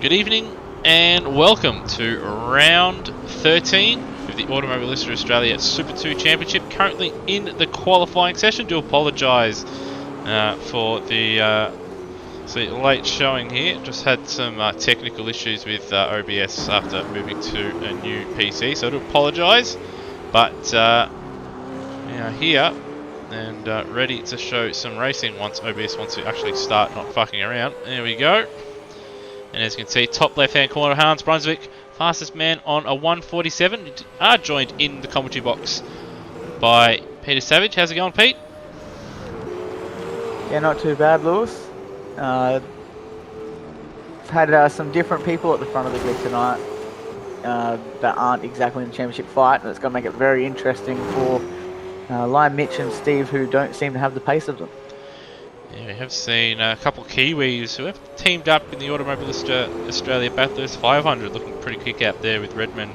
Good evening and welcome to round 13 of the Automobilista Australia Super 2 Championship. Currently in the qualifying session. Do apologise for the late showing here. Just had some technical issues with OBS after moving to a new PC, so I do apologise. But we are here and ready to show some racing once OBS wants to actually start not fucking around. There we go. And as you can see, top left-hand corner, Hans Brunswick, fastest man on a 1:47. Are joined in the commentary box by Peter Savage. How's it going, Pete? Yeah, not too bad, Lewis. Had some different people at the front of the grid tonight that aren't exactly in the championship fight, and it's going to make it very interesting for Liam, Mitch and Steve, who don't seem to have the pace of them. Yeah, we have seen a couple of Kiwis who have teamed up in the Automobilista Australia Bathurst 500, looking pretty quick out there with Redmond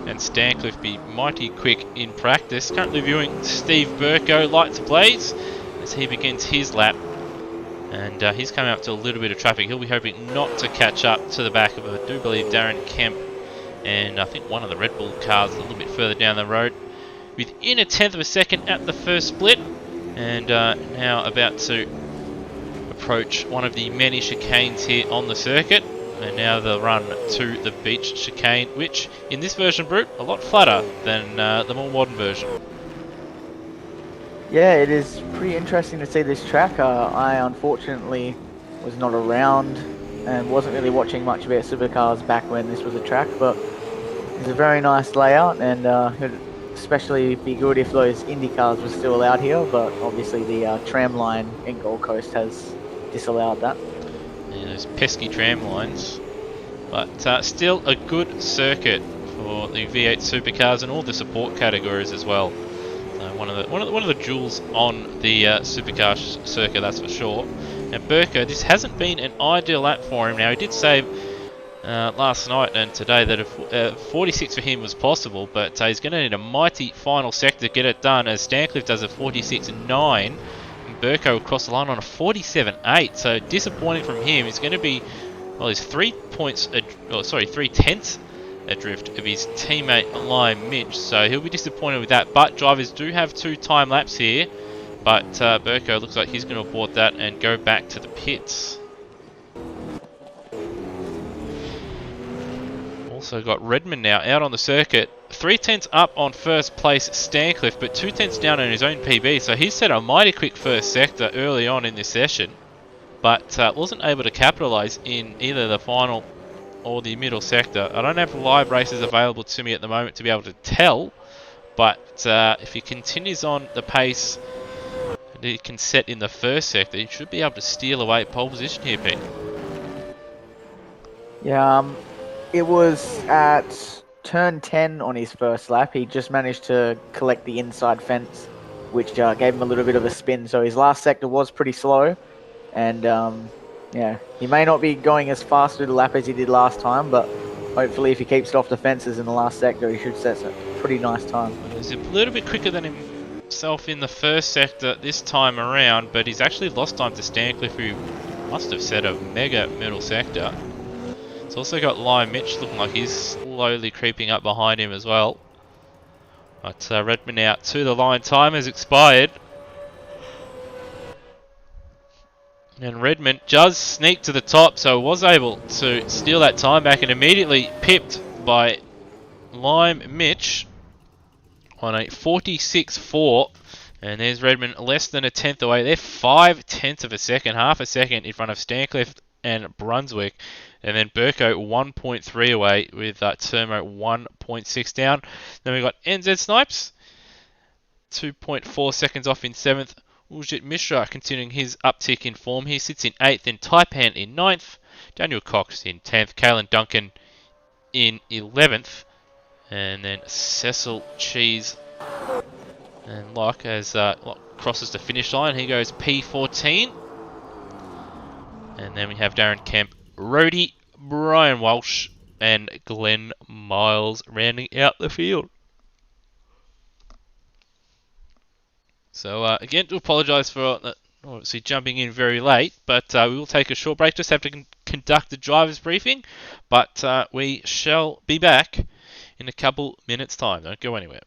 and Stancliffe be mighty quick in practice. Currently viewing Steve Burko, lights ablaze as he begins his lap. And he's coming up to a little bit of traffic. He'll be hoping not to catch up to the back of, I do believe, Darren Kemp and I think one of the Red Bull cars a little bit further down the road. Within a tenth of a second at the first split, and now about to approach one of the many chicanes here on the circuit, and now the run to the beach chicane, which in this version, Brute, a lot flatter than the more modern version. Yeah, it is pretty interesting to see this track. I unfortunately was not around and wasn't really watching much about supercars back when this was a track, but it's a very nice layout, and it'd especially be good if those Indy cars were still allowed here, but obviously the tram line in Gold Coast has disallowed that. Yeah, those pesky tram lines, but still a good circuit for the V8 supercars and all the support categories as well. One of the jewels on the supercar circuit, that's for sure. And Burko, this hasn't been an ideal lap for him. Now, he did say last night and today that a 46 for him was possible, but he's going to need a mighty final sector to get it done, as Stancliffe does a 46.9 and Burko will cross the line on a 47.8. So disappointing from him. He's going to be, well, he's 3 tenths adrift of his teammate Liam Mitch, so he'll be disappointed with that. But drivers do have 2 time laps here, but Burko looks like he's going to abort that and go back to the pits. Also got Redmond now out on the circuit, 3 tenths up on first place Stancliffe, but 2 tenths down on his own PB, so he's set a mighty quick first sector early on in this session, but wasn't able to capitalise in either the final or the middle sector. I don't have live races available to me at the moment to be able to tell, but if he continues on the pace that he can set in the first sector, he should be able to steal away pole position here, Pete. Yeah, it was at turn 10 on his first lap. He just managed to collect the inside fence, which gave him a little bit of a spin, so his last sector was pretty slow, and yeah, he may not be going as fast through the lap as he did last time, but hopefully if he keeps it off the fences in the last sector, he should set a pretty nice time. He's a little bit quicker than himself in the first sector this time around, but he's actually lost time to Stancliffe, who must have set a mega middle sector. It's also got Liam Mitch looking like he's slowly creeping up behind him as well. But Redmond out to the line, time has expired. And Redmond does sneak to the top, so was able to steal that time back and immediately pipped by Liam Mitch on a 46.4. And there's Redmond less than a tenth away. They're 5 tenths of a second, half a second in front of Stancliffe and Brunswick. And then Burko 1.3 away with Termo 1.6 down. Then we've got NZ Snipes, 2.4 seconds off in 7th. Uljit Mishra continuing his uptick in form. He sits in 8th, then Taipan in 9th, Daniel Cox in 10th, Kalen Duncan in 11th, and then Cecil Cheese and Locke as Locke crosses the finish line. He goes P14. And then we have Darren Kemp, Rhodey, Brian Walsh, and Glenn Miles rounding out the field. So again, to apologise for obviously jumping in very late, but we will take a short break. Just have to conduct a driver's briefing, but we shall be back in a couple minutes' time. Don't go anywhere.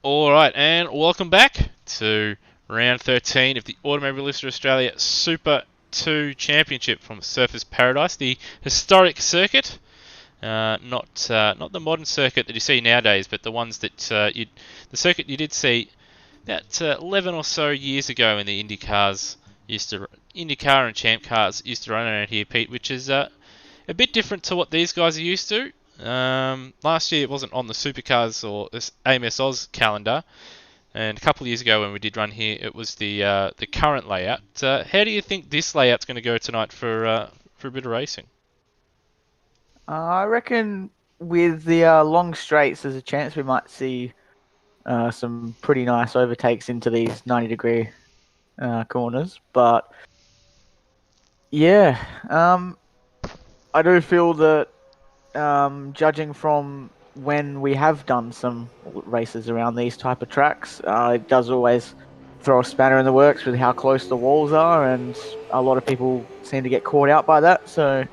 Alright, and welcome back to round 13 of the Automobilista Australia Super 2 Championship from Surfers Paradise, the historic circuit. Not the modern circuit that you see nowadays, but the ones that the circuit you did see about 11 or so years ago when the IndyCar and Champ cars used to run around here, Pete, which is a bit different to what these guys are used to. Last year it wasn't on the supercars or this AMSOZ calendar, and a couple of years ago when we did run here, it was the current layout. How do you think this layout's going to go tonight for a bit of racing? I reckon with the long straights, there's a chance we might see some pretty nice overtakes into these 90-degree corners. But yeah, I do feel that judging from when we have done some races around these type of tracks, it does always throw a spanner in the works with how close the walls are, and a lot of people seem to get caught out by that. So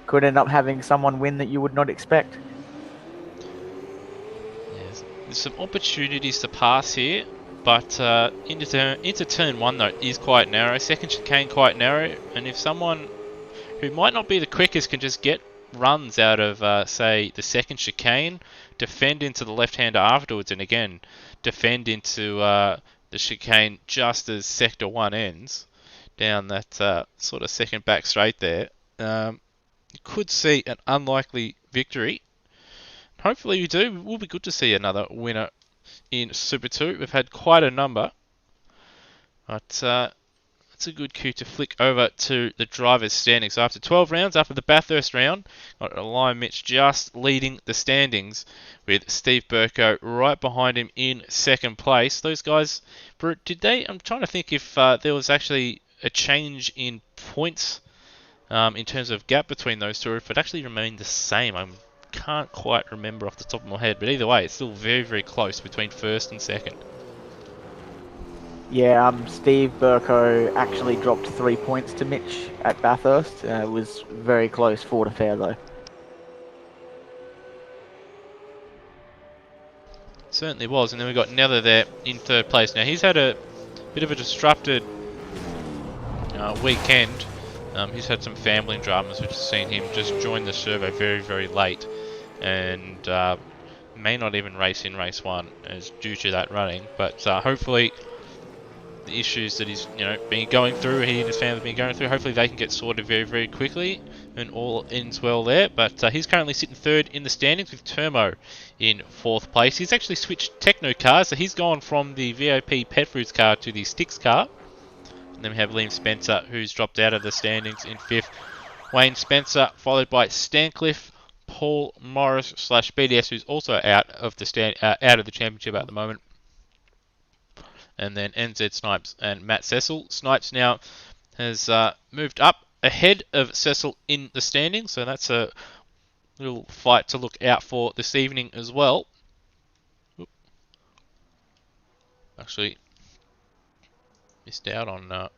could end up having someone win that you would not expect. Yes, there's some opportunities to pass here, but into turn one though is quite narrow. Second chicane quite narrow, and if someone who might not be the quickest can just get runs out of say the second chicane, defend into the left-hander afterwards, and again defend into the chicane just as sector one ends down that sort of second back straight there. You could see an unlikely victory. Hopefully we do. It will be good to see another winner in Super 2. We've had quite a number. But it's a good cue to flick over to the drivers' standings. So after 12 rounds, after the Bathurst round, got Liam Mitch just leading the standings with Steve Burko right behind him in second place. Those guys, did they? I'm trying to think if there was actually a change in points in terms of gap between those two, or if it actually remained the same. I can't quite remember off the top of my head, but either way, it's still very, very close between first and second. Yeah, Steve Burko actually dropped 3 points to Mitch at Bathurst. It was very close, 4 to fair though. Certainly was, and then we got Nether there in third place. Now he's had a bit of a disrupted weekend. He's had some family dramas, which has seen him just join the servo very, very late, and may not even race in race one as due to that running. But hopefully, the issues that he's been going through, he and his family have been going through, hopefully they can get sorted very, very quickly, and all ends well there. But he's currently sitting third in the standings with Termo in fourth place. He's actually switched Techno cars, so he's gone from the VIP Pet Foods car to the Styx car. And then we have Liam Spencer, who's dropped out of the standings in fifth. Wayne Spencer, followed by Stancliffe, Paul Morris / BDS, who's also out of the championship at the moment. And then NZ Snipes and Matt Cecil. Snipes now has moved up ahead of Cecil in the standings, so that's a little fight to look out for this evening as well. Oop. Actually, missed out on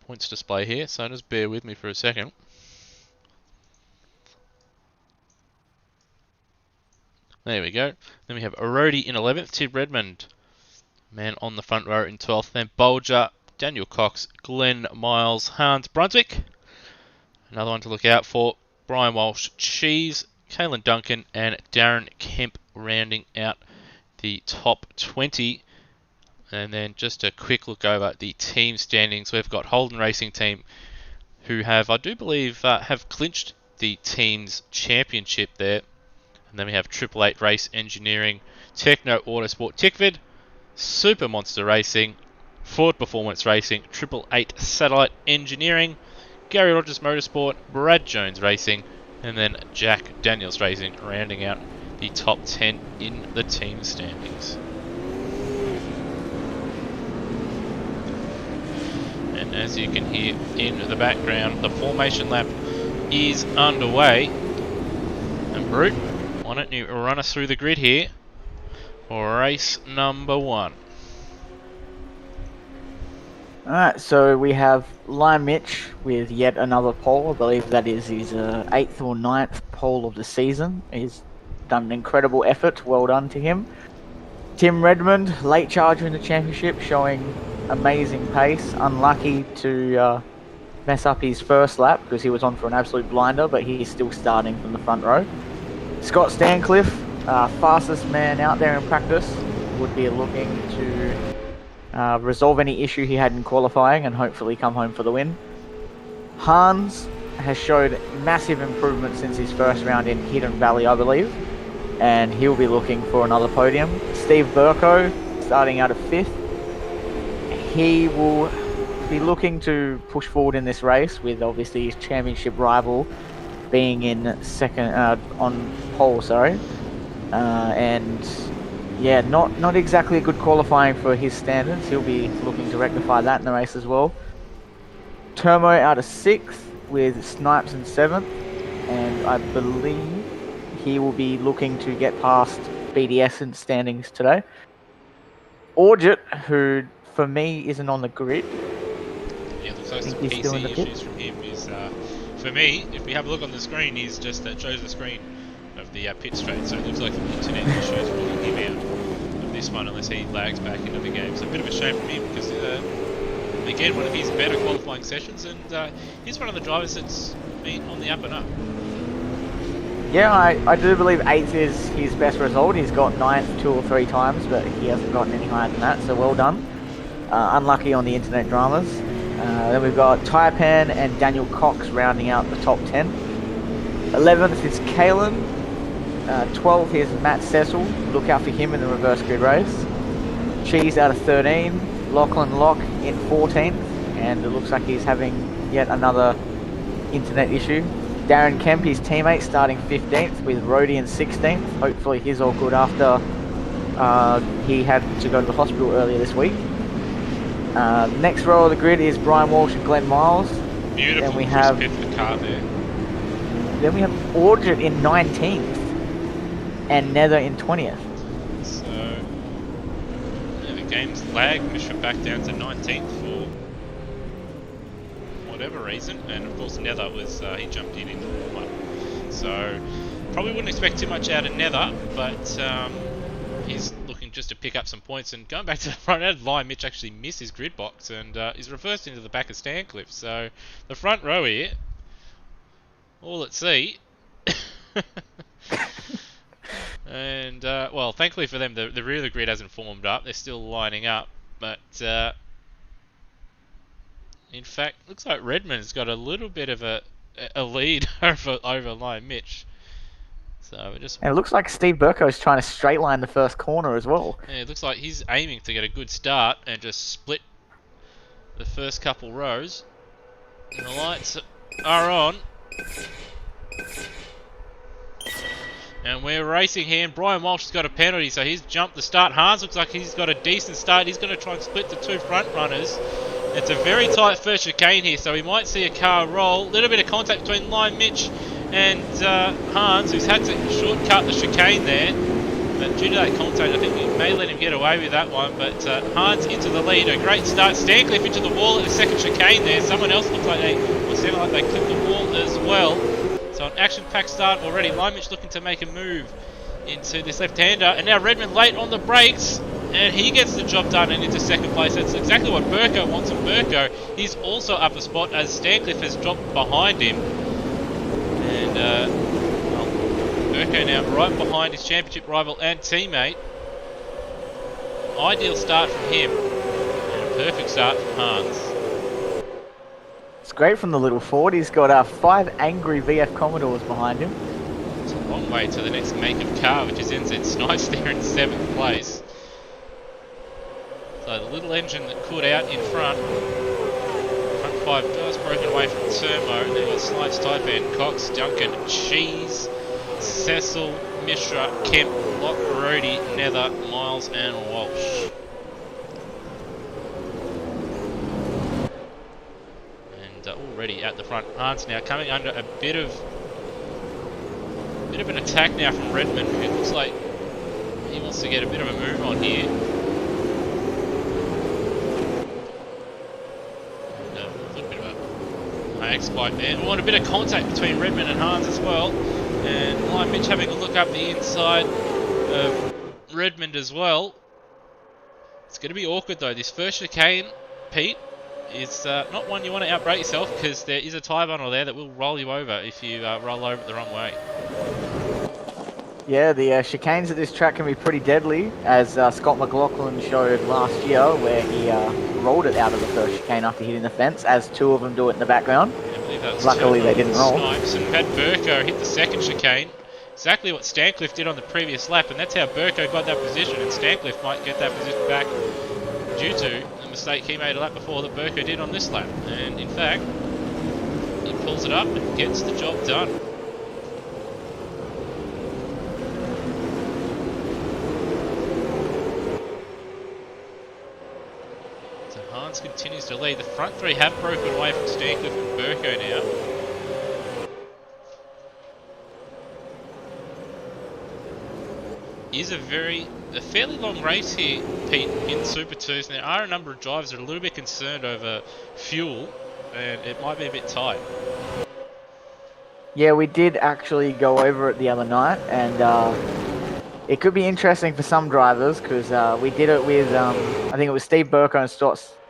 points display here, so just bear with me for a second. There we go. Then we have Arodi in 11th, Tim Redmond, man on the front row in 12th, then Bolger, Daniel Cox, Glenn Miles, Hans Brunswick. Another one to look out for, Brian Walsh, Cheese, Kalen Duncan, and Darren Kemp rounding out the top 20. And then just a quick look over the team standings. We've got Holden Racing Team, who have, I do believe, have clinched the team's championship there. And then we have Triple Eight Race Engineering, Techno Autosport Tickford, Super Monster Racing, Ford Performance Racing, Triple Eight Satellite Engineering, Gary Rogers Motorsport, Brad Jones Racing, and then Jack Daniels Racing rounding out the top 10 in the team standings. And as you can hear in the background, the formation lap is underway. And Brute, why don't you run us through the grid here for race number 1. Alright, so we have Liam Mitch with yet another pole. I believe that is his 8th or 9th pole of the season. He's done an incredible effort. Well done to him. Tim Redmond, late charger in the championship, showing amazing pace. Unlucky to mess up his first lap because he was on for an absolute blinder, but he's still starting from the front row. Scott Stancliffe, fastest man out there in practice, would be looking to resolve any issue he had in qualifying and hopefully come home for the win. Hans has showed massive improvement since his first round in Hidden Valley, I believe, and he'll be looking for another podium. Steve Burko, starting out of 5th. He will be looking to push forward in this race with obviously his championship rival being in second on pole, and yeah, not exactly a good qualifying for his standards. He'll be looking to rectify that in the race as well. Turmo out of 6th with Snipes in 7th, and I believe he will be looking to get past BDS in standings today. Orgit, who for me isn't on the grid. Yeah, looks like some PC issues from him. For me, if we have a look on the screen, he's just shows the screen of the pit straight, so it looks like the internet issues ruling him out of this one unless he lags back into the game. So a bit of a shame from him because again, one of his better qualifying sessions, and he's one of the drivers that's been on the up and up. Yeah, I do believe 8th is his best result. He's got 9th 2 or 3 times, but he hasn't gotten any higher than that, so well done. Unlucky on the internet dramas. Then we've got Taipan and Daniel Cox rounding out the top 10. 11th is Kalen. 12th is Matt Cecil. Look out for him in the reverse grid race. Cheese out of 13. Lachlan Locke in 14th. And it looks like he's having yet another internet issue. Darren Kemp, his teammate, starting 15th with Rhodey in 16th. Hopefully he's all good after he had to go to the hospital earlier this week. Next row of the grid is Brian Walsh and Glenn Miles. Beautiful. Then we have pit for the car there. Then we have Orgit in 19th and Nether in 20th. So yeah, the game's lag Mishra back down to 19th for whatever reason, and of course Nether was he jumped in the warm-up. So probably wouldn't expect too much out of Nether, but he's looking just to pick up some points. And going back to the front end line, Mitch actually missed his grid box and is reversed into the back of Stancliffe. So the front row here, all at sea. And well, thankfully for them, the rear of the grid hasn't formed up. They're still lining up, but in fact, looks like Redmond's got a little bit of a lead over Lion Mitch. So and it looks like Steve Burko is trying to straight line the first corner as well. Yeah, it looks like he's aiming to get a good start and just split the first couple rows. And the lights are on. And we're racing here, and Brian Walsh has got a penalty, so he's jumped the start. Hans looks like he's got a decent start. He's going to try and split the 2 front runners. It's a very tight first chicane here, so we might see a car roll. A little bit of contact between Lion Mitch and Hans, who's had to shortcut the chicane there. But due to that contact, I think we may let him get away with that one. But Hans into the lead, a great start. Stancliffe into the wall at the second chicane there. Someone else looks like sounded like they clipped the wall as well. So an action-packed start already. Lion Mitch looking to make a move into this left-hander. And now Redmond late on the brakes. And he gets the job done and into second place. That's exactly what Burko wants. And Burko, he's also up a spot as Stancliffe has dropped behind him. And Burko now right behind his championship rival and teammate. Ideal start from him. And a perfect start from Hans. It's great from the little Ford. He's got 5 angry VF Commodores behind him. It's a long way to the next make of car, which is NZ Snipes there in 7th place. So the little engine that caught out in front. Front 5 just broken away from Turmo. And then got Snipes, Taipan, Cox, Duncan, Cheese, Cecil, Mishra, Kemp, Locke, Rhodey, Nether, Miles and Walsh. And already at the front, Hans now coming under a bit of an attack now from Redmond. It looks like he wants to get a bit of a move on here. X-Bike there. We want a bit of contact between Redmond and Hans as well. And Lion Mitch having a look up the inside of Redmond as well. It's going to be awkward though. This first chicane, Pete, is not one you want to outbrake yourself, because there is a tyre bundle there that will roll you over if you roll over it the wrong way. Yeah, the chicanes at this track can be pretty deadly, as Scott McLaughlin showed last year, where he rolled it out of the first chicane after hitting the fence, as two of them do it in the background. I believe that was Luckily, they didn't roll. Snipes, and had Burko hit the second chicane. Exactly what Stancliffe did on the previous lap, and that's how Burko got that position, and Stancliffe might get that position back due to the mistake he made a lap before that Burko did on this lap. And in fact, he pulls it up and gets the job done. So Hans continues to lead. The front three have broken away from Stancliffe and Burko now. Is a fairly long race here, Pete, in Super 2s. There are a number of drivers that are a little bit concerned over fuel, and it might be a bit tight. Yeah, we did actually go over it the other night, and it could be interesting for some drivers, because we did it with, I think it was Steve Burko and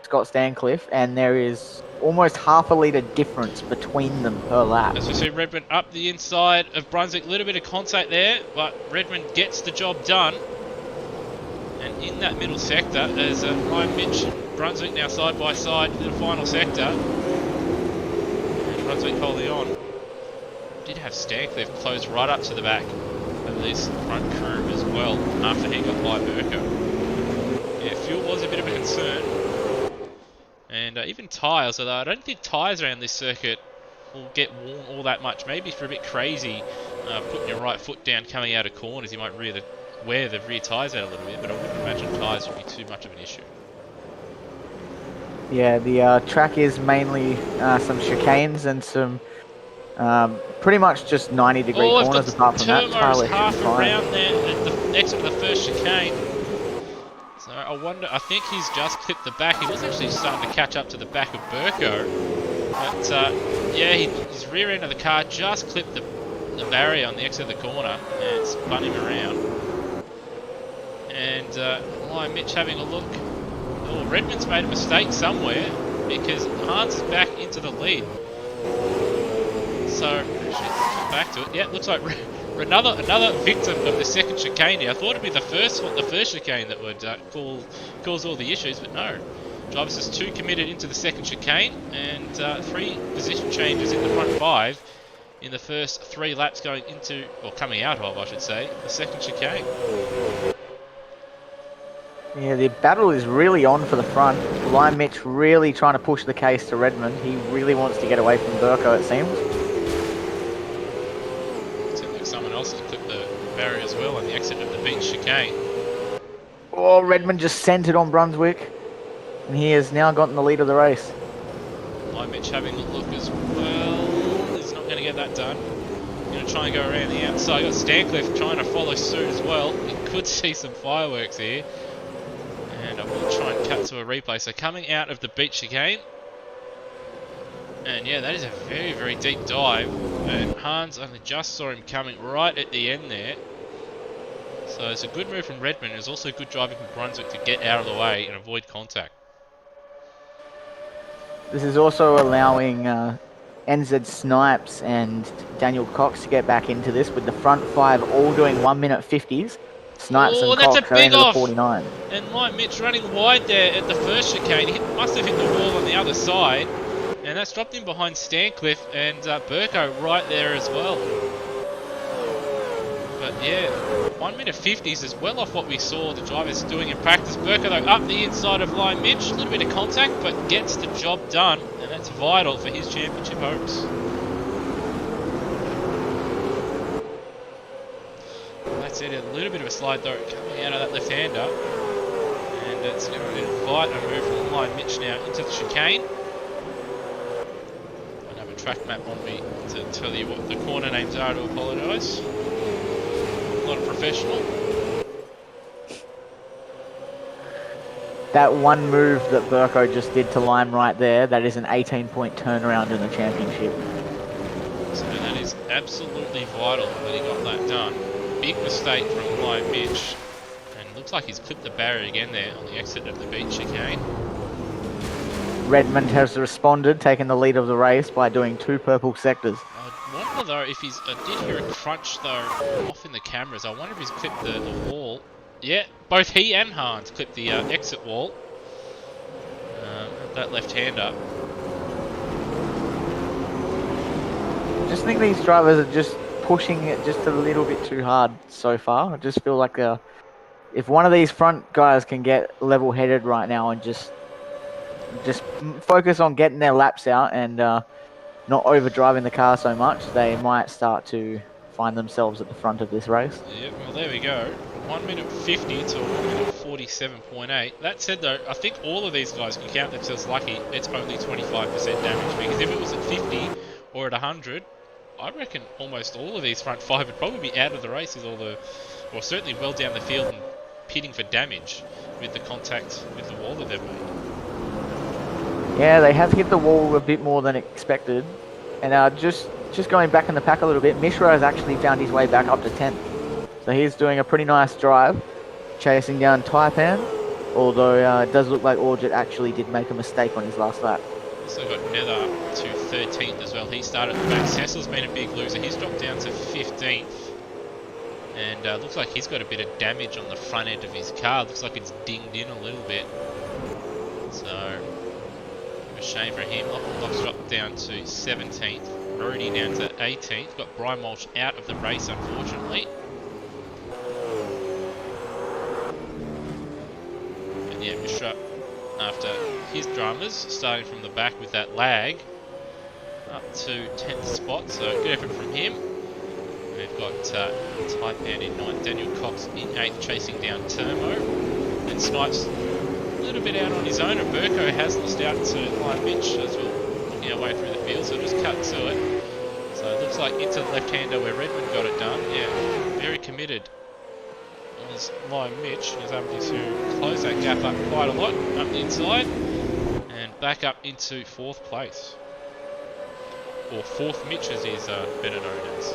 Scott Stancliffe, and there is almost half a litre difference between them per lap. As we see Redmond up the inside of Brunswick, a little bit of contact there, but Redmond gets the job done. And in that middle sector, there's Ryan Mitch and Brunswick now side by side for the final sector. And Brunswick holding on. Did have Stancliffe close right up to the back of this front crew as well after he got by Burko. Yeah, fuel was a bit of a concern. And even tyres, although I don't think tyres around this circuit will get worn all that much. Maybe if you're a bit crazy, putting your right foot down coming out of corners, you might wear the rear tyres out a little bit, but I wouldn't imagine tyres would be too much of an issue. Yeah, the track is mainly some chicanes and some pretty much just 90-degree corners. Apart from that, Turmo's half around there at the exit of the first chicane. So I think he's just clipped the back. He was actually starting to catch up to the back of Burko. But yeah, his rear end of the car just clipped the barrier on the exit of the corner and spun him around. And Mitch having a look. Oh, Redmond's made a mistake somewhere, because Hans is back into the lead. So, actually, come back to it. Yeah, it looks like another victim of the second chicane here. I thought it'd be the first chicane that would cause all the issues, but no. Drivers just too committed into the second chicane, and 3 position changes in the front 5 in the first 3 laps going into, or coming out of, I should say, the second chicane. Yeah, the battle is really on for the front. Lime Mitch really trying to push the case to Redmond. He really wants to get away from Burko, it seems. Seems like someone else has clipped the barrier as well on the exit of the beach chicane. Oh, Redmond just centered on Brunswick, and he has now gotten the lead of the race. Lime Mitch having a look as well. He's not going to get that done. Going to try and go around the outside. Got Stancliffe trying to follow suit as well. You could see some fireworks here. And I will try and cut to a replay. So coming out of the beach chicane. And yeah, that is a very, very deep dive. And Hans only just saw him coming right at the end there. So it's a good move from Redmond. It's also good driving from Brunswick to get out of the way and avoid contact. This is also allowing NZ Snipes and Daniel Cox to get back into this, with the front 5 all doing 1 minute 50s. Snipes and Cox are into the 49. And Mike Mitch running wide there at the first chicane. He must have hit the wall on the other side. And that's dropped him behind Stancliffe and Burko right there as well. But yeah, 1 minute 50s is well off what we saw the drivers doing in practice. Burko though up the inside of Lime Mitch. A little bit of contact, but gets the job done. And that's vital for his championship hopes. That's it, a little bit of a slide though coming out of that left-hander. And it's going to invite a move from Lime Mitch now into the chicane. I don't have a track map on me to tell you what the corner names are, to apologise. Not a professional. That one move that Burko just did to Lime right there, that is an 18-point turnaround in the championship. So that is absolutely vital that he got that done. Big mistake from Lime Mitch. And looks like he's clipped the barrier again there on the exit of the beach chicane. Redmond has responded, taking the lead of the race by doing 2 purple sectors. I wonder though if he's. I did hear a crunch though off in the cameras. I wonder if he's clipped the wall. Yeah, both he and Hans clipped the exit wall. That left-hander. Just think these drivers are just pushing it just a little bit too hard so far. I just feel like if one of these front guys can get level-headed right now and just focus on getting their laps out and not overdriving the car so much, they might start to find themselves at the front of this race. Yep, well there we go. 1 minute 50 to 1 minute 47.8. That said though, I think all of these guys can count themselves lucky it's only 25% damage, because if it was at 50 or at 100, I reckon almost all of these front 5 would probably be out of the race with or certainly well down the field and pitting for damage with the contact with the wall that they've made. Yeah, they have hit the wall a bit more than expected. And just going back in the pack a little bit, Mishra has actually found his way back up to 10th. So he's doing a pretty nice drive, chasing down Taipan, although it does look like Orchard actually did make a mistake on his last lap. Also got Nether up to 13th as well. He started at the back. Cecil's been a big loser. He's dropped down to 15th. And looks like he's got a bit of damage on the front end of his car. Looks like it's dinged in a little bit. So, a shame for him. Locke's dropped down to 17th. Brody down to 18th. Got Brian Walsh out of the race, unfortunately. And yeah, Mishra, after his dramas, starting from the back with that lag, up to 10th spot. So, good effort from him. We've got Taipan in 9th, Daniel Cox in 8th, chasing down Termo. And Snipes a little bit out on his own, and Burko has lost out to Lion Mitch as we're looking our way through the field, so just cut to it. So it looks like into the left-hander where Redmond got it done. Yeah, very committed was Lion Mitch. He was able to close that gap up quite a lot up the inside and back up into 4th place. Or 4th Mitch as he's better known as.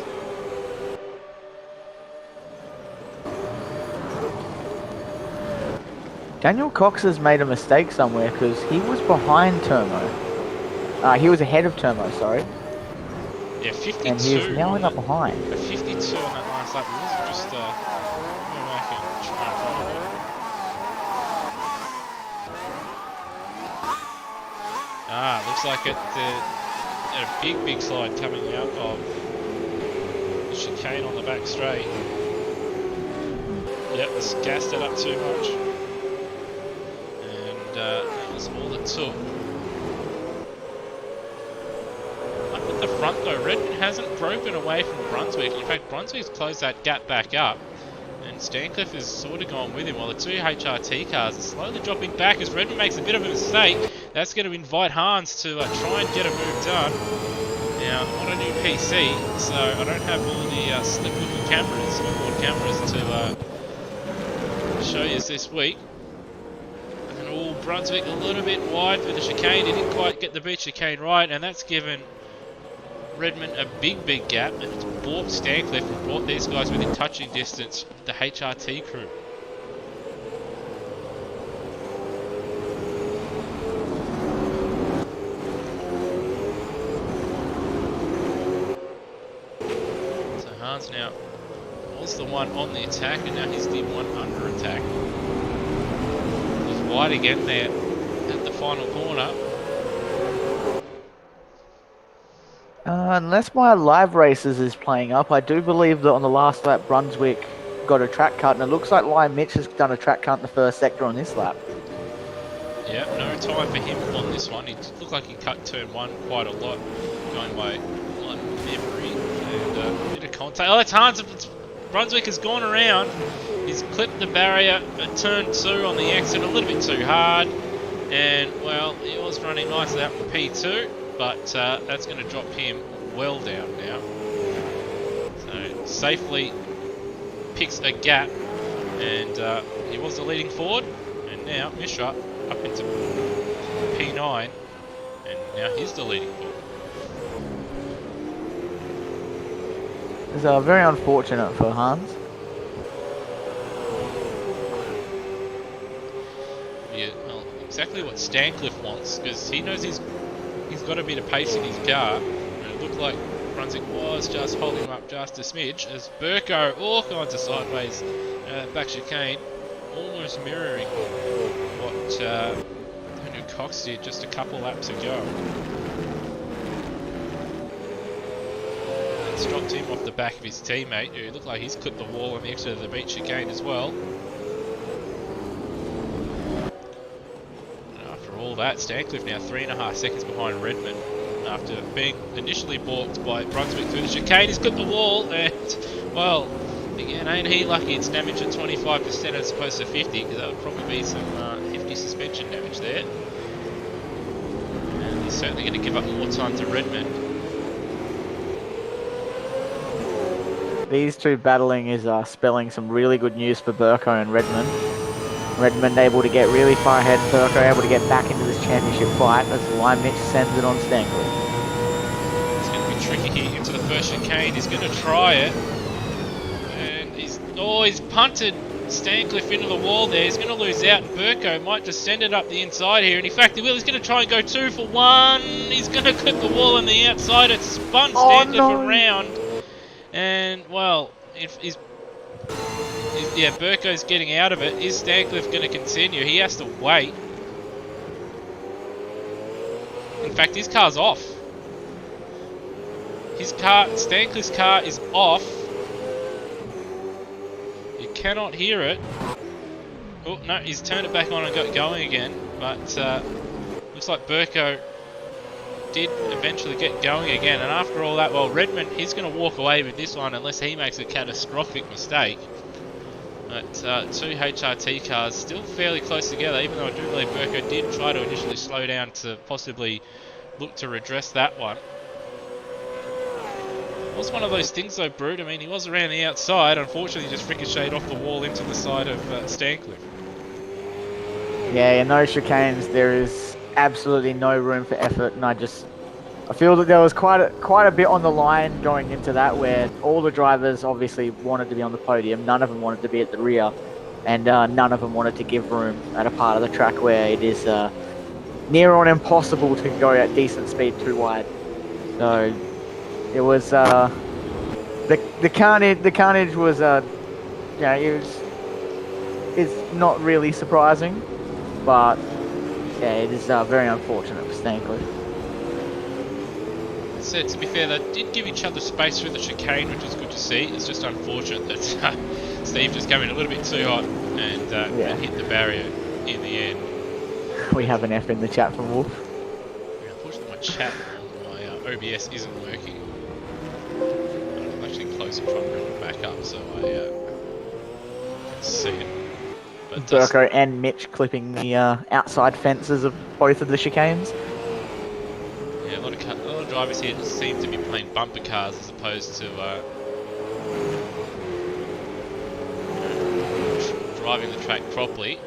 Daniel Cox has made a mistake somewhere because he was behind Termo. He was ahead of Termo, sorry. Yeah, 52. And he's now up behind. A 52 on that last lap. It wasn't just go back and try and follow it. Looks like it had a big slide coming out of the chicane on the back straight. Yep, it's gassed it up too much. That was all it took. Up at the front though, Redmond hasn't broken away from Brunswick. In fact, Brunswick's closed that gap back up, and Stancliffe has sort of gone with him, while the 2 HRT cars are slowly dropping back as Redmond makes a bit of a mistake. That's going to invite Hans to try and get a move done. Now, I'm on a new PC, so I don't have all the slick-looking cameras, onboard cameras to show you this week. Brunswick a little bit wide for the chicane. He didn't quite get the beach chicane right, and that's given Redmond a big gap, and it's brought Stancliffe and brought these guys within touching distance of the HRT crew. So Hans now was the one on the attack, and now he's the one under attack. Wide again there at the final corner. Unless my live races is playing up, I do believe that on the last lap Brunswick got a track cut, and it looks like Lion Mitch has done a track cut in the first sector on this lap. Yeah, no time for him on this one. It looked like he cut turn 1 quite a lot, going by my memory, and a bit of contact. Oh, it's Hans. Brunswick has gone around. He's clipped the barrier at turn 2 on the exit a little bit too hard, and well, he was running nicely up for P2, but that's going to drop him well down now. So safely picks a gap, and he was the leading forward, and now Mishra up into P9, and now he's the leading forward. It's very unfortunate for Hans. be exactly what Stancliffe wants, because he knows he's got a bit of pace in his car. And it looked like Brunswick was just holding him up just a smidge, as Burko all kinds of sideways back chicane, almost mirroring what Daniel Cox did just a couple laps ago. That's dropped him off the back of his teammate, who looked like he's clipped the wall on the exit of the beach chicane as well. And after all that, Stancliffe now 3.5 seconds behind Redmond. After being initially balked by Brunswick through the chicane, he's clipped the wall, and, well, again, ain't he lucky it's damage at 25% as opposed to 50, because that would probably be some hefty suspension damage there. And he's certainly going to give up more time to Redmond. These two battling is spelling some really good news for Burko and Redmond. Redmond able to get really far ahead, Burko able to get back into this championship fight as Lime Mitch sends it on Stancliffe. It's going to be tricky here into the first chicane. He's going to try it. And he's punted Stancliffe into the wall there. He's going to lose out, and Burko might just send it up the inside here. And in fact, he will. He's going to try and go 2 for 1. He's going to clip the wall on the outside. It spun Stancliffe around. And, well, yeah, Burko's getting out of it. Is Stancliffe going to continue? He has to wait. In fact, his car's off. Stancliffe's car is off. You cannot hear it. Oh, no, he's turned it back on and got going again. But looks like Burko did eventually get going again. And after all that, well, Redmond is going to walk away with this one unless he makes a catastrophic mistake. But two HRT cars still fairly close together, even though I do believe Burko did try to initially slow down to possibly look to redress that one. It was one of those things though, Brute. I mean, he was around the outside. Unfortunately, just ricocheted off the wall into the side of Stancliffe. Yeah, in those chicanes, there is absolutely no room for effort, and I feel that there was quite a bit on the line going into that, where all the drivers obviously wanted to be on the podium. None of them wanted to be at the rear, and none of them wanted to give room at a part of the track where it is near on impossible to go at decent speed too wide. So it was the carnage. The carnage was it's not really surprising, but yeah, it is very unfortunate for Stancliffe. So to be fair, they did give each other space through the chicane, which was good to see. It's just unfortunate that Steve just came in a little bit too hot and hit the barrier in the end. We have an F in the chat from Wolf. Yeah, unfortunately, my chat on my OBS isn't working. I'm actually close and trying to bring it back up so I can see it. But Burko and Mitch clipping the outside fences of both of the chicanes. Yeah, a lot of drivers here seem to be playing bumper cars as opposed to driving the track properly.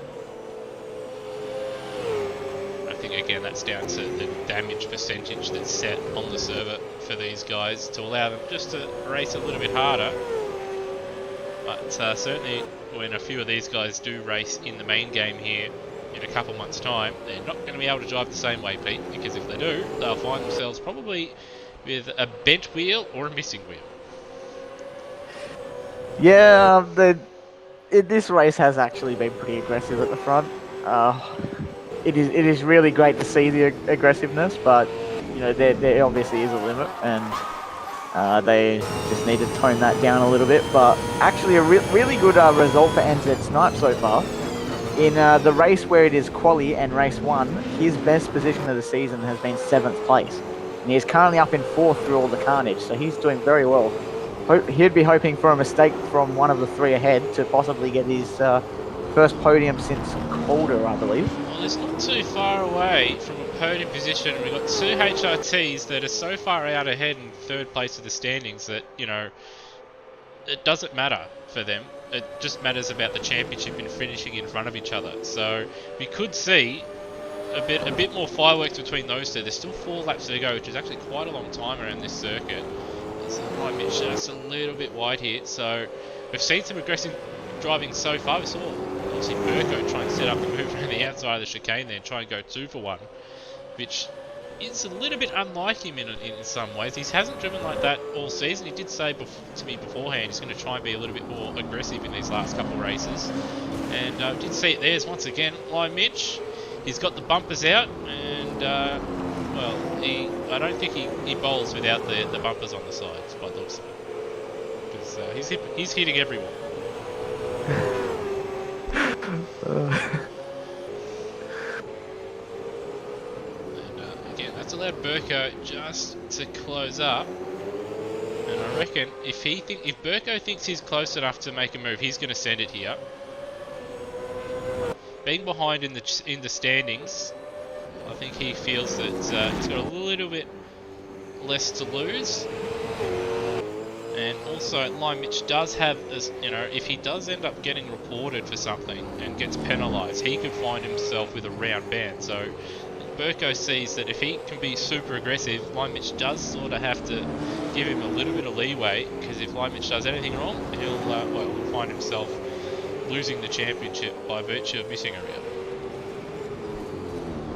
I think again that's down to the damage percentage that's set on the server for these guys to allow them just to race a little bit harder. But certainly when a few of these guys do race in the main game here in a couple months' time, they're not going to be able to drive the same way, Pete, because if they do, they'll find themselves probably with a bent wheel or a missing wheel. Yeah, this race has actually been pretty aggressive at the front. It is really great to see the aggressiveness, but you know there obviously is a limit, and they just need to tone that down a little bit. But actually, a really good result for NZ Snipe so far. In the race where it is quali and race 1, his best position of the season has been 7th place. And he is currently up in 4th through all the carnage, so he's doing very well. He'd be hoping for a mistake from one of the 3 ahead to possibly get his first podium since Calder, I believe. Well, it's not too far away from a podium position. We've got 2 HRTs that are so far out ahead in 3rd place of the standings that, you know, it doesn't matter for them. It just matters about the championship and finishing in front of each other. So we could see a bit more fireworks between those two. There's still 4 laps to go, which is actually quite a long time around this circuit. So might be just a little bit wide here. So we've seen some aggressive driving so far. We saw see Burko try and set up a move around the outside of the chicane there and try and go 2 for 1, which is a little bit unlike him in some ways. He hasn't driven like that all season. He did say to me beforehand he's going to try and be a little bit more aggressive in these last couple of races. And did see it there once again. Lime Mitch, he's got the bumpers out, and well, I don't think he bowls without the bumpers on the sides by the looks of it. Because he's hitting everyone. Again, that's allowed Burko just to close up. And I reckon if Burko thinks he's close enough to make a move, he's going to send it here. Being behind in the standings, I think he feels that he's got a little bit less to lose. And also, Lime Mitch does have, if he does end up getting reported for something and gets penalised, he could find himself with a round ban. So Burko sees that if he can be super aggressive, Lime Mitch does sort of have to give him a little bit of leeway, because if Lime Mitch does anything wrong, he'll find himself losing the championship by virtue of missing a round.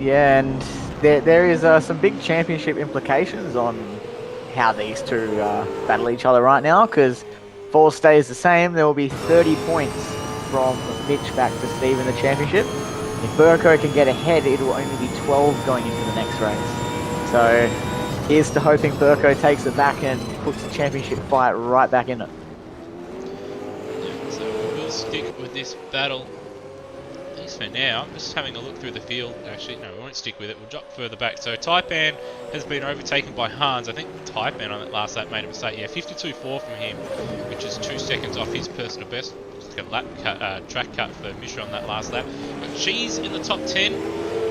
Yeah, and there is some big championship implications on how these two battle each other right now, because if all stays the same, there will be 30 points from Mitch back to Steve in the championship. If Burko can get ahead, it will only be 12 going into the next race. So here's to hoping Burko takes it back and puts the championship fight right back in it. Yeah, so we will stick with this battle, at least for now. I'm just having a look through the field. Actually, no, we won't stick with it. We'll drop further back. So Taipan has been overtaken by Hans. I think Taipan on that last lap made a mistake. Yeah, 52.4 from him, which is 2 seconds off his personal best. Just a lap cut, track cut for Mishra on that last lap. But Cheese in the top 10.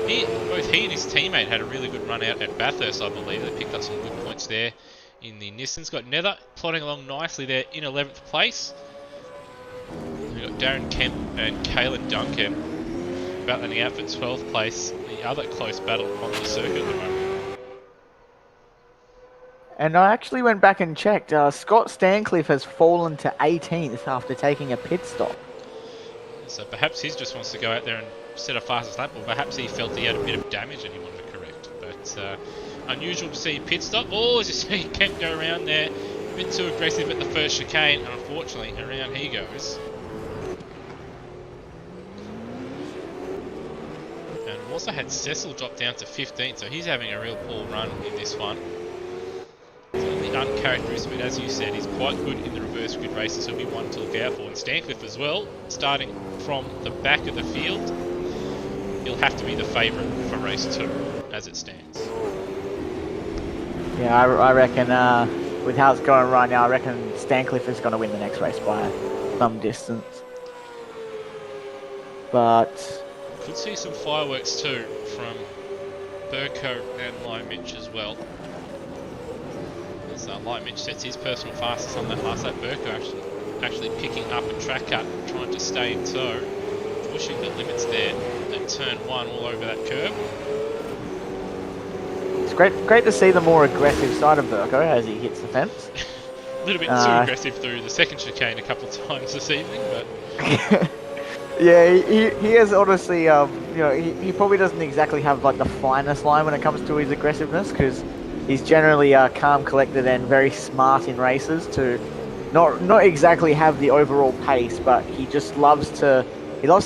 Both he and his teammate had a really good run out at Bathurst, I believe. They picked up some good points there in the Nissans. Got Nether plodding along nicely there in 11th place. We've got Darren Kemp and Caelan Duncan battling out for 12th place. The other close battle on the circuit at the moment. And I actually went back and checked. Scott Stancliffe has fallen to 18th after taking a pit stop. So perhaps he just wants to go out there and set a fastest lap, or perhaps he felt he had a bit of damage and he wanted to correct. But unusual to see pit stop. Oh, as you see Kemp go around there, a bit too aggressive at the first chicane, and unfortunately around he goes. And we've also had Cecil drop down to 15th, so he's having a real poor run in this one. The uncharacteristic, as you said, he's quite good in the reverse grid races. He'll be one to look out for. And Stancliffe as well, starting from the back of the field, he'll have to be the favourite for race 2 as it stands. Yeah, I reckon with how it's going right now, I reckon Stancliffe is going to win the next race by some distance. But could see some fireworks too from Burko and Lime Mitch as well. As Lime Mitch sets his personal fastest on that last lap. Burko actually picking up a track cut, trying to stay in tow, pushing the limits there at turn 1 all over that curve. It's great to see the more aggressive side of Burko as he hits the fence. A little bit too aggressive through the second chicane a couple of times this evening, but yeah, he has honestly, he probably doesn't exactly have like the finest line when it comes to his aggressiveness, because he's generally calm, collected, and very smart in races to not exactly have the overall pace, but he just loves to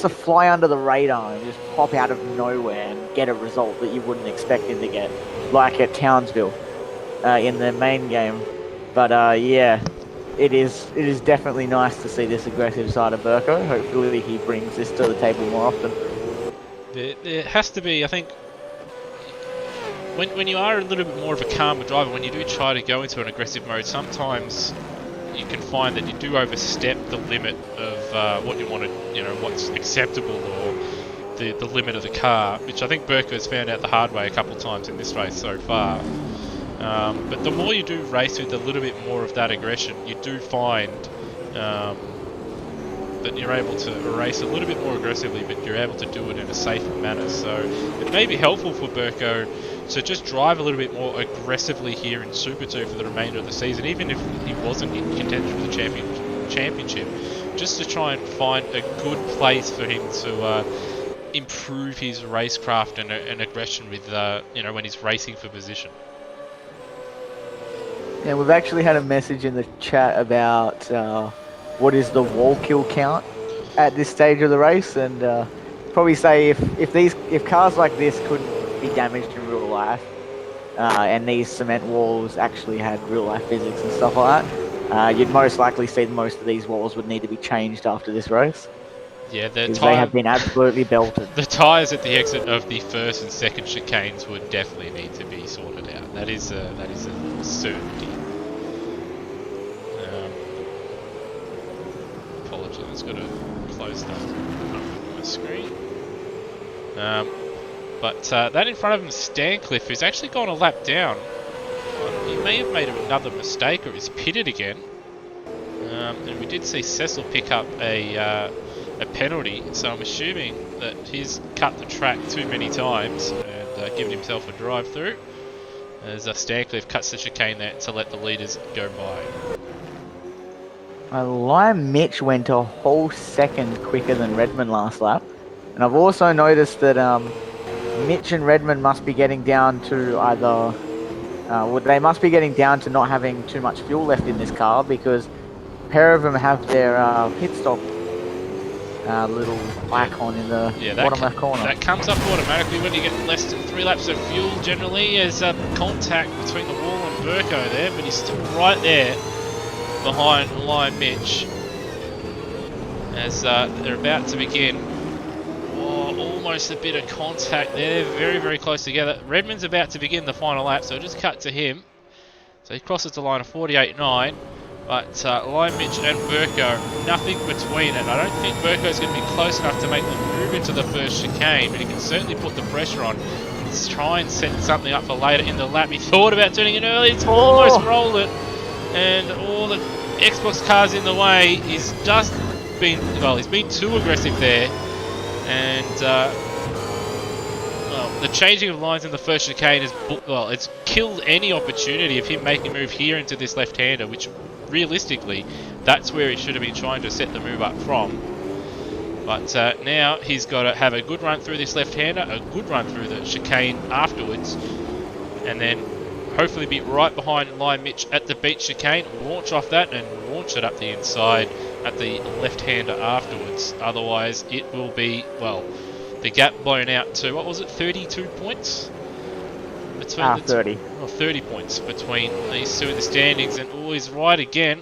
fly under the radar and just pop out of nowhere and get a result that you wouldn't expect him to get, like at Townsville in the main game. But yeah, it is definitely nice to see this aggressive side of Burko. Hopefully he brings this to the table more often. There has to be, I think, when you are a little bit more of a calmer driver, when you do try to go into an aggressive mode, sometimes you can find that you do overstep the limit of what you want to, what's acceptable, or the limit of the car, which I think Burko has found out the hard way a couple of times in this race so far. But the more you do race with a little bit more of that aggression, you do find that you're able to race a little bit more aggressively, but you're able to do it in a safer manner. So it may be helpful for Burko to just drive a little bit more aggressively here in Super 2 for the remainder of the season, even if he wasn't in contention for the championship. just to try and find a good place for him to improve his racecraft and aggression with, when he's racing for position. Yeah, we've actually had a message in the chat about what is the wall kill count at this stage of the race, and probably say if cars like this couldn't be damaged in real life, and these cement walls actually had real life physics and stuff like that, you'd most likely see most of these walls would need to be changed after this race. Yeah, because they have been absolutely belted. The tyres at the exit of the first and second chicanes would definitely need to be sorted out. That is a certainty. Apologies, it's got to close down my screen. But that in front of him, Stancliffe, who's actually gone a lap down. He may have made another mistake or is pitted again. And we did see Cecil pick up a penalty, so I'm assuming that he's cut the track too many times and given himself a drive through, as Stancliffe cuts the chicane there to let the leaders go by. Lime Mitch went a whole second quicker than Redmond last lap, and I've also noticed that Mitch and Redmond must be getting down to they must be getting down to not having too much fuel left in this car, because a pair of them have their pit stop little icon in the bottom left corner. That comes up automatically when you get less than 3 laps of fuel. Generally, there's contact between the wall and Burko there, but he's still right there behind Lime Mitch as they're about to begin. Almost a bit of contact there. They're very, very close together. Redmond's about to begin the final lap, so just cut to him. So he crosses the line of 48.9. But Lime Mitch and Burko, nothing between it. I don't think Burko's going to be close enough to make the move into the first chicane, but he can certainly put the pressure on. Let's try and set something up for later in the lap. He thought about turning in early. It's almost rolled it. And all the Xbox cars in the way. He's been too aggressive there. And the changing of lines in the first chicane it's killed any opportunity of him making a move here into this left-hander, which realistically, that's where he should have been trying to set the move up from. But now he's got to have a good run through this left-hander, a good run through the chicane afterwards, and then hopefully be right behind Lime Mitch at the beach chicane, launch off that and launch it up the inside at the left-hander afterwards. Otherwise, it will be, the gap blown out to, 32 points? 30. 30 points between these two in the standings, and he's right again.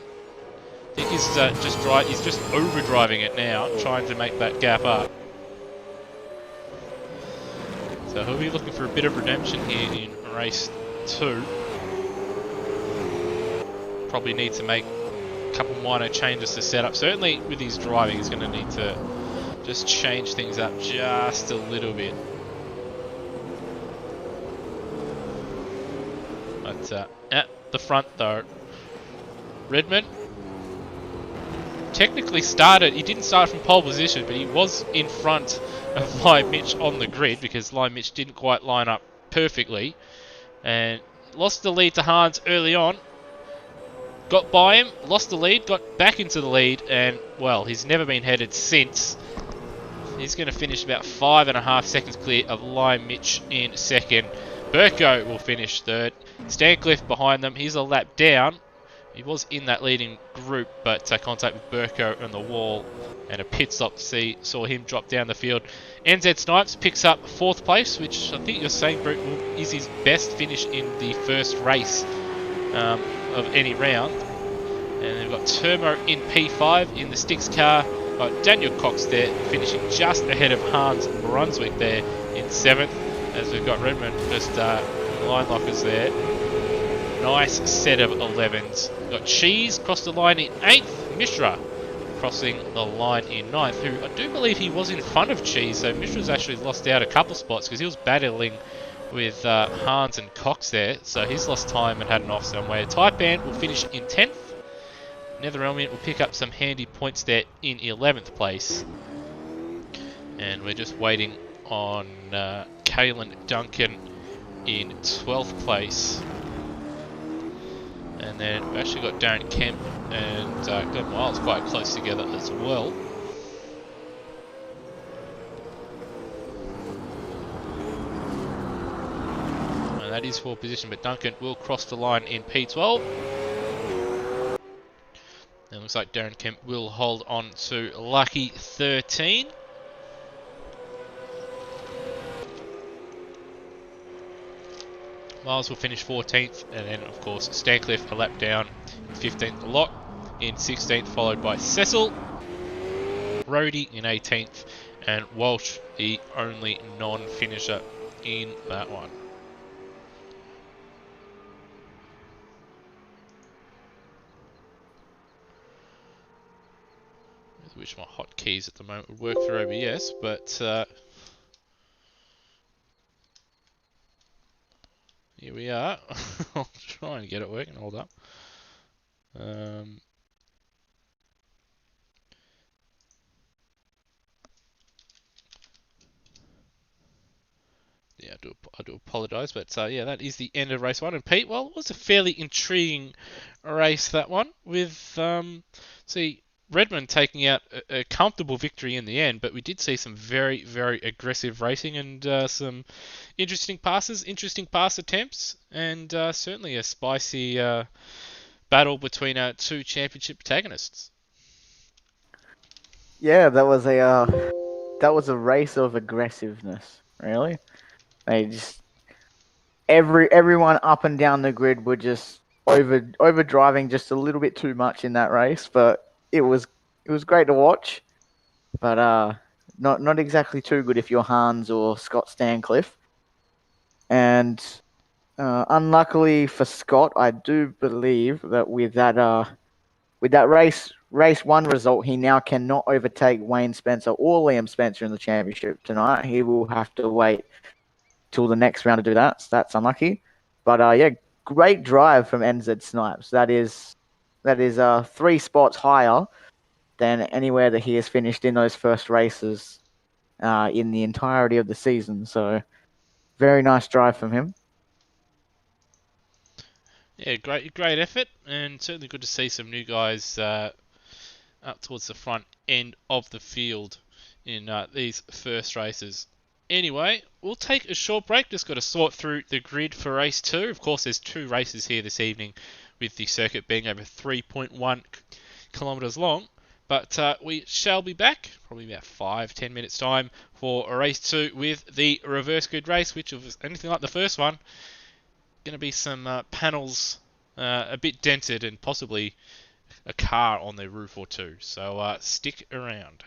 I think he's he's just overdriving it now, trying to make that gap up. So he'll be looking for a bit of redemption here in race 2. Probably need to make a couple minor changes to set up. Certainly with his driving, he's going to need to just change things up just a little bit. But at the front though, Redmond technically he didn't start from pole position, but he was in front of Lime Mitch on the grid because Lime Mitch didn't quite line up perfectly and lost the lead to Hans early on. Got by him, lost the lead, got back into the lead, and he's never been headed since. He's going to finish about 5.5 seconds clear of Lime Mitch in second. Burko will finish third. Stancliffe behind them. He's a lap down. He was in that leading group, but contact with Burko on the wall and a pit stop saw him drop down the field. NZ Snipes picks up 4th place, which I think you're saying, Brute, is his best finish in the first race of any round. And they've got Turmo in P5 in the Styx car. Got Daniel Cox there, finishing just ahead of Hans Brunswick there in 7th. As we've got Redmond just line lockers there. Nice set of 11s. Got Cheese crossed the line in 8th. Mishra crossing the line in 9th, who I do believe he was in front of Cheese, so Mishra's actually lost out a couple spots because he was battling with Hans and Cox there, so he's lost time and had an off somewhere. Taipan will finish in 10th. Netherrealmian will pick up some handy points there in 11th place. And we're just waiting on Kalen Duncan in 12th place. And then we've actually got Darren Kemp and Glenn Miles quite close together as well. And that is for position, but Duncan will cross the line in P12. And it looks like Darren Kemp will hold on to lucky 13. Miles will finish 14th, and then of course Stancliffe a lap down, 15th Lock in 16th, followed by Cecil, Rhodey in 18th, and Walsh the only non-finisher in that one. I wish my hotkeys at the moment would work for OBS, but here we are. I'll try and get it working. Hold up. Yeah, I do apologise, but yeah, that is the end of race 1. And Pete, well, it was a fairly intriguing race, that one, with Redmond taking out a comfortable victory in the end, but we did see some very, very aggressive racing and some interesting passes, interesting pass attempts, and certainly a spicy battle between our two championship protagonists. Yeah, that was a race of aggressiveness. Really, they just everyone up and down the grid were just over driving just a little bit too much in that race, but it was great to watch, but not exactly too good if you're Hans or Scott Stancliffe. And unluckily for Scott, I do believe that with that race 1 result, he now cannot overtake Wayne Spencer or Liam Spencer in the championship tonight. He will have to wait till the next round to do that. So that's unlucky. But yeah, great drive from NZ Snipes. That is 3 spots higher than anywhere that he has finished in those first races in the entirety of the season. So very nice drive from him. Yeah, great effort, and certainly good to see some new guys up towards the front end of the field in these first races. Anyway, we'll take a short break. Just got to sort through the grid for race 2. Of course, there's 2 races here this evening, with the circuit being over 3.1 kilometres long. But we shall be back, probably about 5-10 minutes time, for a race 2 with the reverse grid race, which was anything like the first one. Going to be some panels a bit dented and possibly a car on their roof or two. So stick around.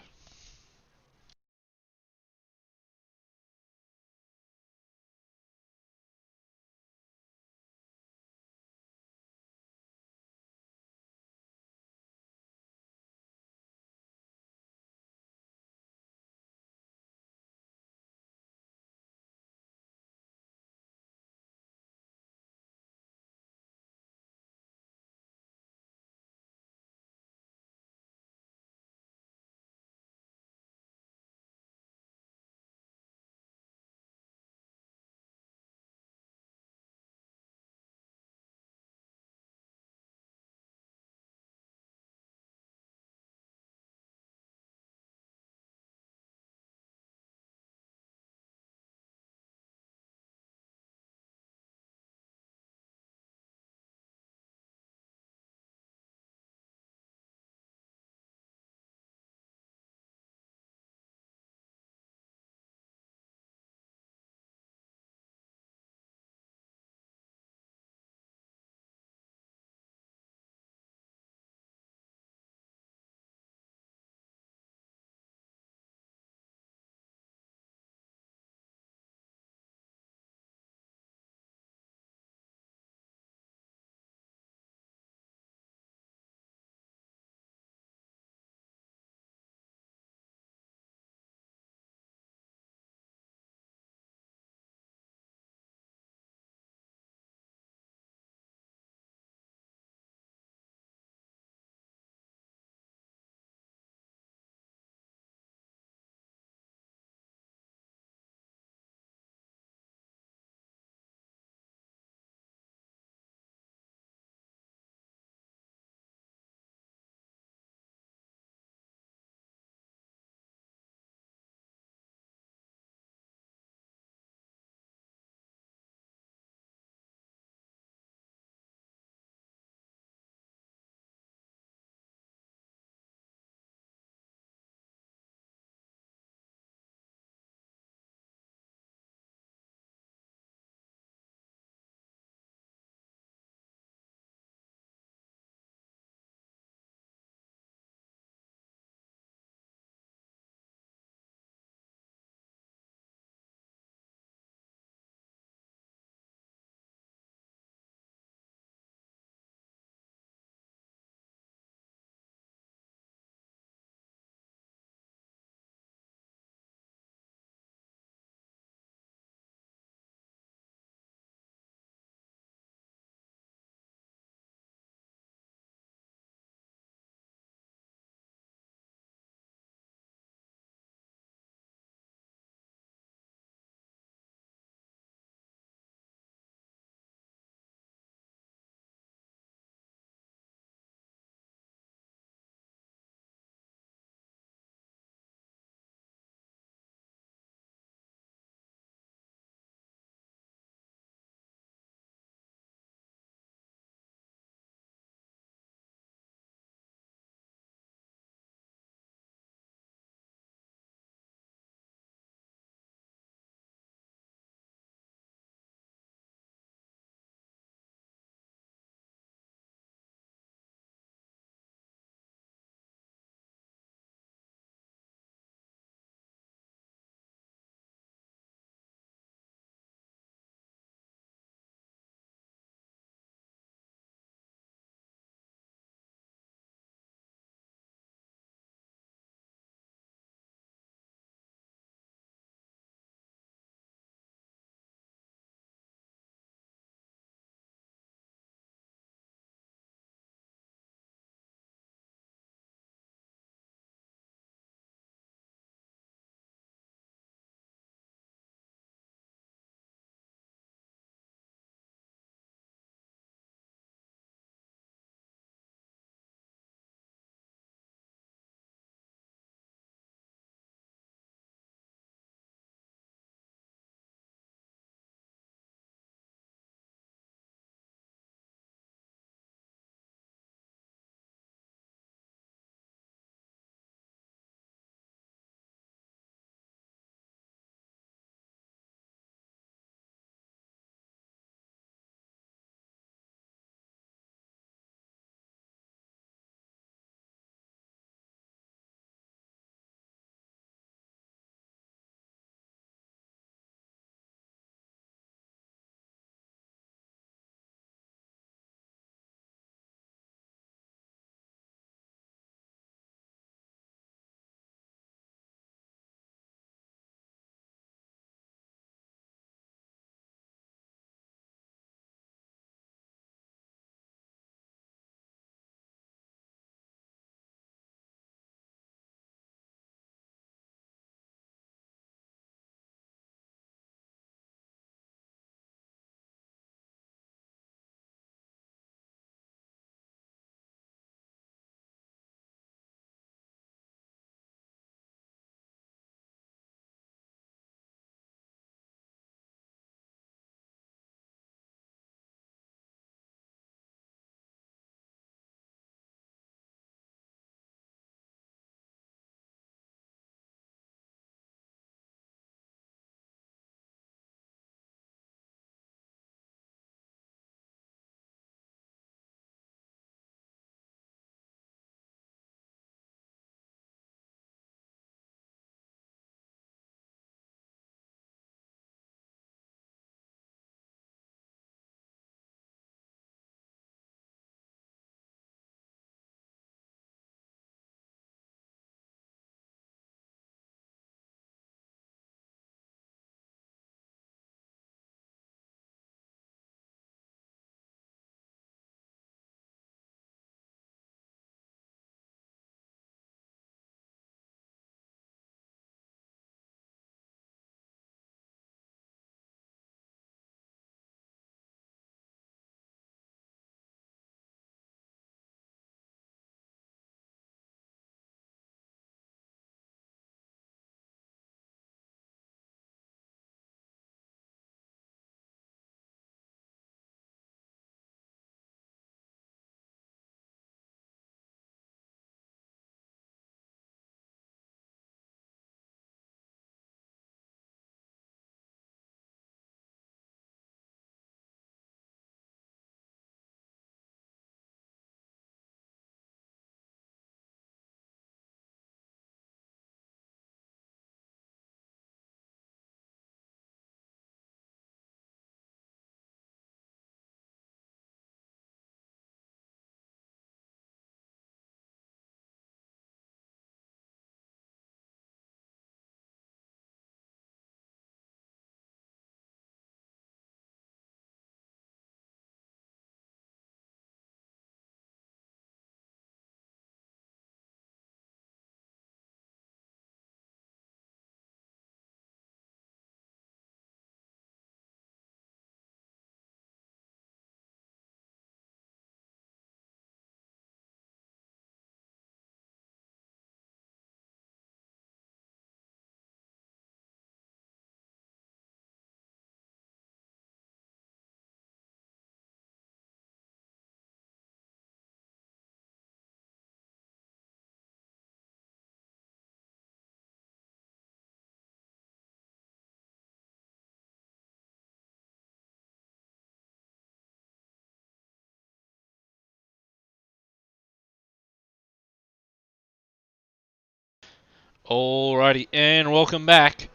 Alrighty, and welcome back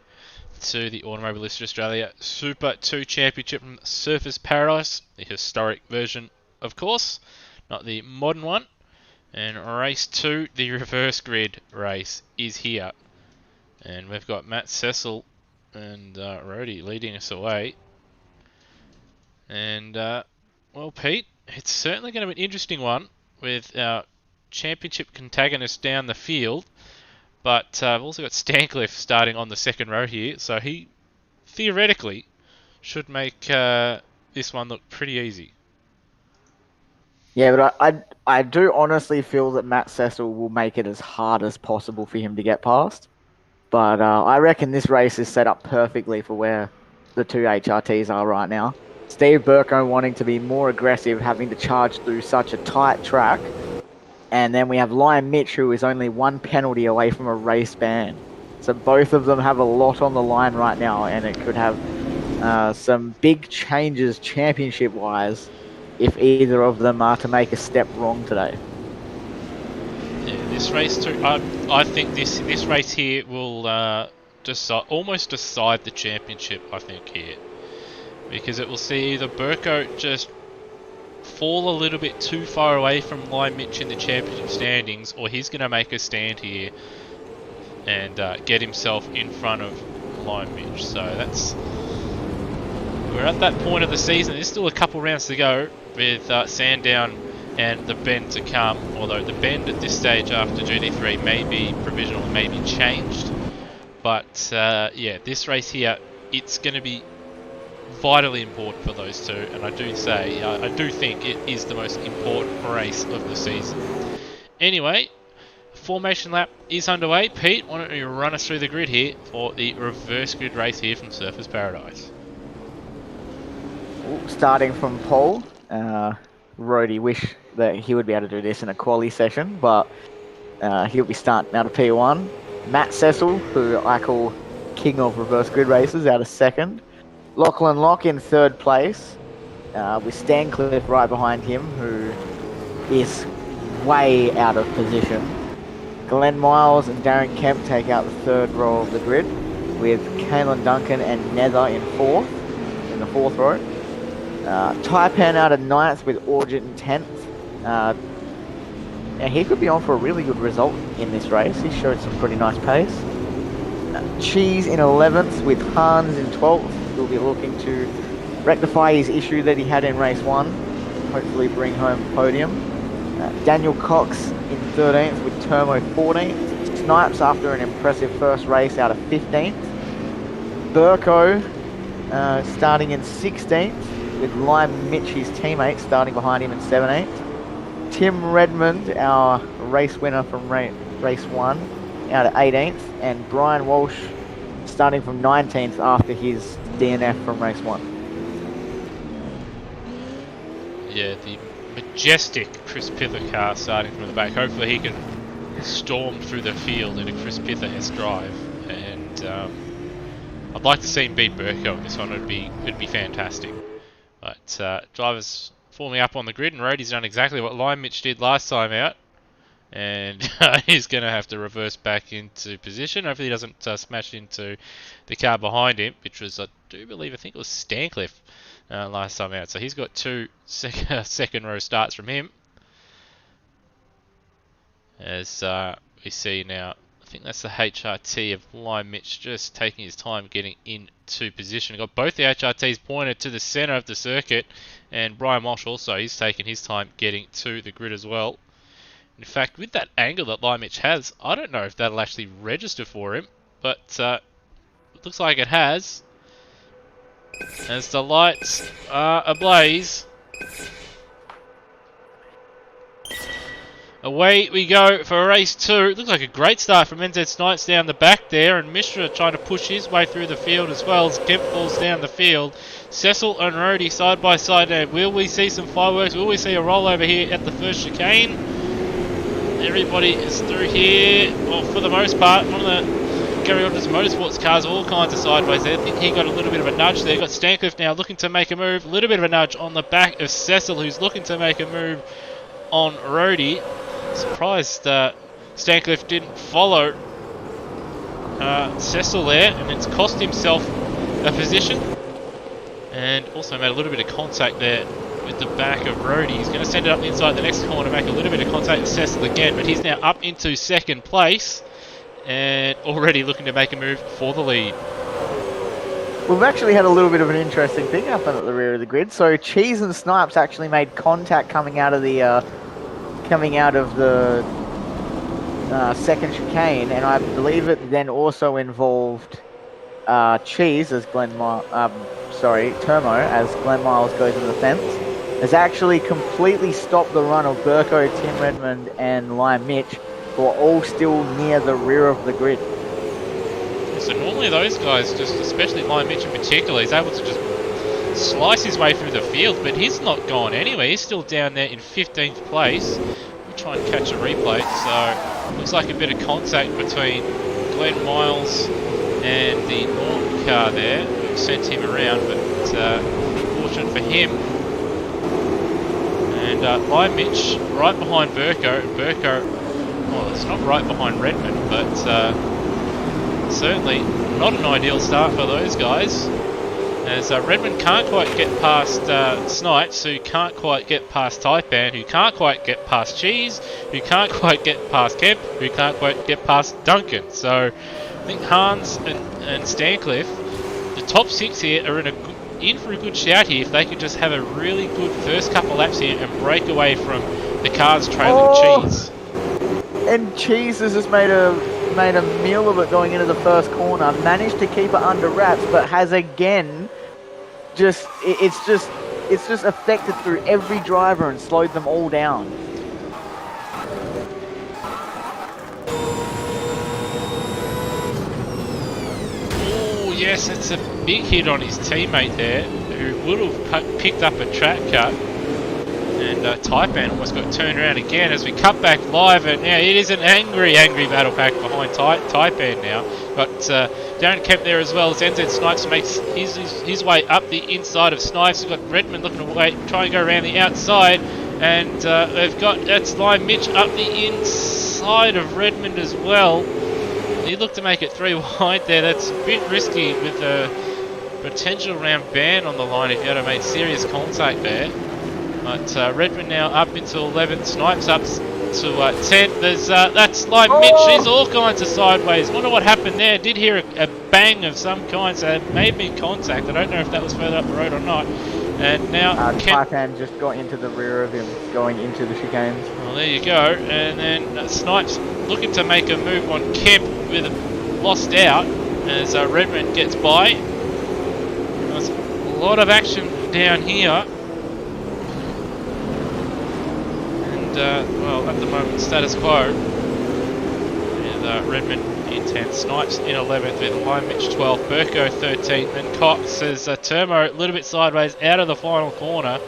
to the Automobilist Australia Super 2 Championship from Surfers Paradise, the historic version, of course, not the modern one. And race 2, the reverse grid race, is here. And we've got Matt Cecil and Rody leading us away. And, well, Pete, it's certainly going to be an interesting one with our championship antagonist down the field. But I've also got Stancliffe starting on the second row here, so he theoretically should make this one look pretty easy. Yeah, but I do honestly feel that Matt Cecil will make it as hard as possible for him to get past. But I reckon this race is set up perfectly for where the two HRTs are right now. Steve Burko wanting to be more aggressive, having to charge through such a tight track. And then we have Lion Mitch, who is only one penalty away from a race ban. So both of them have a lot on the line right now, and it could have some big changes championship-wise if either of them are to make a step wrong today. Yeah, this race too. I think this race here will almost decide the championship. I think here, because it will see either Burko just fall a little bit too far away from Lion Mitch in the championship standings, or he's going to make a stand here and get himself in front of Lion Mitch. So we're at that point of the season. There's still a couple rounds to go with Sandown and the bend to come, although the bend at this stage after GT3 may be provisional, may be changed. But yeah, this race here, it's going to be vitally important for those two, and I do think it is the most important race of the season. Anyway, formation lap is underway. Pete, why don't you run us through the grid here for the reverse grid race here from Surfers Paradise? Starting from pole, Rody wish that he would be able to do this in a quali session, but he'll be starting out of P1. Matt Cecil, who I call king of reverse grid races, out of second. Lachlan Locke in third place, with Stancliffe right behind him, who is way out of position. Glenn Miles and Darren Kemp take out the third row of the grid, with Caelan Duncan and Nether in the fourth row. Taipan out of ninth with Orgit in 10th. And he could be on for a really good result in this race. He showed some pretty nice pace. Cheese in 11th with Hans in 12th. He'll be looking to rectify his issue that he had in race 1. Hopefully bring home podium. Daniel Cox in 13th with Turmo 14th. Snipes after an impressive first race out of 15th. Burko starting in 16th with Lime Mitch, his teammate, starting behind him in 17th. Tim Redmond, our race winner from race 1, out of 18th. And Brian Walsh starting from 19th after his DNF from race 1. Yeah, the majestic Chris Pither car starting from the back. Hopefully he can storm through the field in a Chris Pither-esque drive. And I'd like to see him beat Burko in this one. It'd be fantastic. But drivers forming up on the grid, and Rody's done exactly what Lion Mitch did last time out. And he's going to have to reverse back into position. Hopefully he doesn't smash into the car behind him, which was, I think it was Stancliffe last time out. So he's got two second row starts from him. As we see now, I think that's the HRT of Lion Mitch just taking his time getting into position. Got both the HRTs pointed to the centre of the circuit, and Brian Walsh also, he's taking his time getting to the grid as well. In fact, with that angle that Lion Mitch has, I don't know if that'll actually register for him, but it looks like it has. As the lights are ablaze. Away we go for race 2. It looks like a great start from NZ Snipes down the back there, and Mishra trying to push his way through the field as well as Kemp falls down the field. Cecil and Rody side by side now. Will we see some fireworks? Will we see a rollover here at the first chicane? Everybody is through here. Well, for the most part, one of the Gary Rogers Motorsports cars, all kinds of sideways there. I think he got a little bit of a nudge there. Got Stancliffe now looking to make a move. A little bit of a nudge on the back of Cecil, who's looking to make a move on Rody. Surprised Stancliffe didn't follow Cecil there, and it's cost himself a position. And also made a little bit of contact there with the back of Rhodey. He's going to send it up the inside the next corner, make a little bit of contact with Cecil again, but he's now up into second place and already looking to make a move for the lead. We've actually had a little bit of an interesting thing happen at the rear of the grid. So Cheese and Snipes actually made contact coming out of the second chicane, and I believe it then also involved Cheese as Termo as Glenn Miles goes into the fence. Has actually completely stopped the run of Burko, Tim Redmond, and Lime Mitch, who are all still near the rear of the grid. So normally those guys, just especially Lime Mitch in particular, he's able to just slice his way through the field, but he's not gone anywhere. He's still down there in 15th place. We'll try and catch a replay. So looks like a bit of contact between Glenn Miles and the Norton car there, which sent him around, but fortunate for him. And Lime Mitch right behind Burko. Burko, well, it's not right behind Redmond, but certainly not an ideal start for those guys. As Redmond can't quite get past Snipes, who can't quite get past Taipan, who can't quite get past Cheese, who can't quite get past Kemp, who can't quite get past Duncan. So I think Hans and Stancliffe, the top six here, are in for a good shout here if they could just have a really good first couple laps here and break away from the cars trailing Cheese. And Cheese has just made a meal of it going into the first corner, managed to keep it under wraps, but has again it's just affected through every driver and slowed them all down. Oh yes, that's a big hit on his teammate there, who would have picked up a track cut. And Taipan almost got turned around again as we cut back live, and now it is an angry battle pack behind Taipan now. Got Darren Kemp there as well as NZ Snipes makes his way up the inside of Snipes. We've got Redmond looking to try and go around the outside, and they've got that's Lime Mitch up the inside of Redmond as well. He looked to make it 3 wide there. That's a bit risky with a potential round ban on the line if you had made serious contact there. But Redmond now up into 11th, Snipes up to 10th. There's that's Lime Mitch. He's all kinds of sideways. Wonder what happened there. Did hear a bang of some kind, so it may have been contact. I don't know if that was further up the road or not. And now Taipan just got into the rear of him, going into the chicanes. Well, there you go. And then Snipes looking to make a move on Kemp with lost out as Redmond gets by. There's a lot of action down here. Well, at the moment, status quo. And Redmond in 10th, Snipes in 11th with Lime Mitch 12th, Burko 13th, and Cox as Termo a little bit sideways out of the final corner.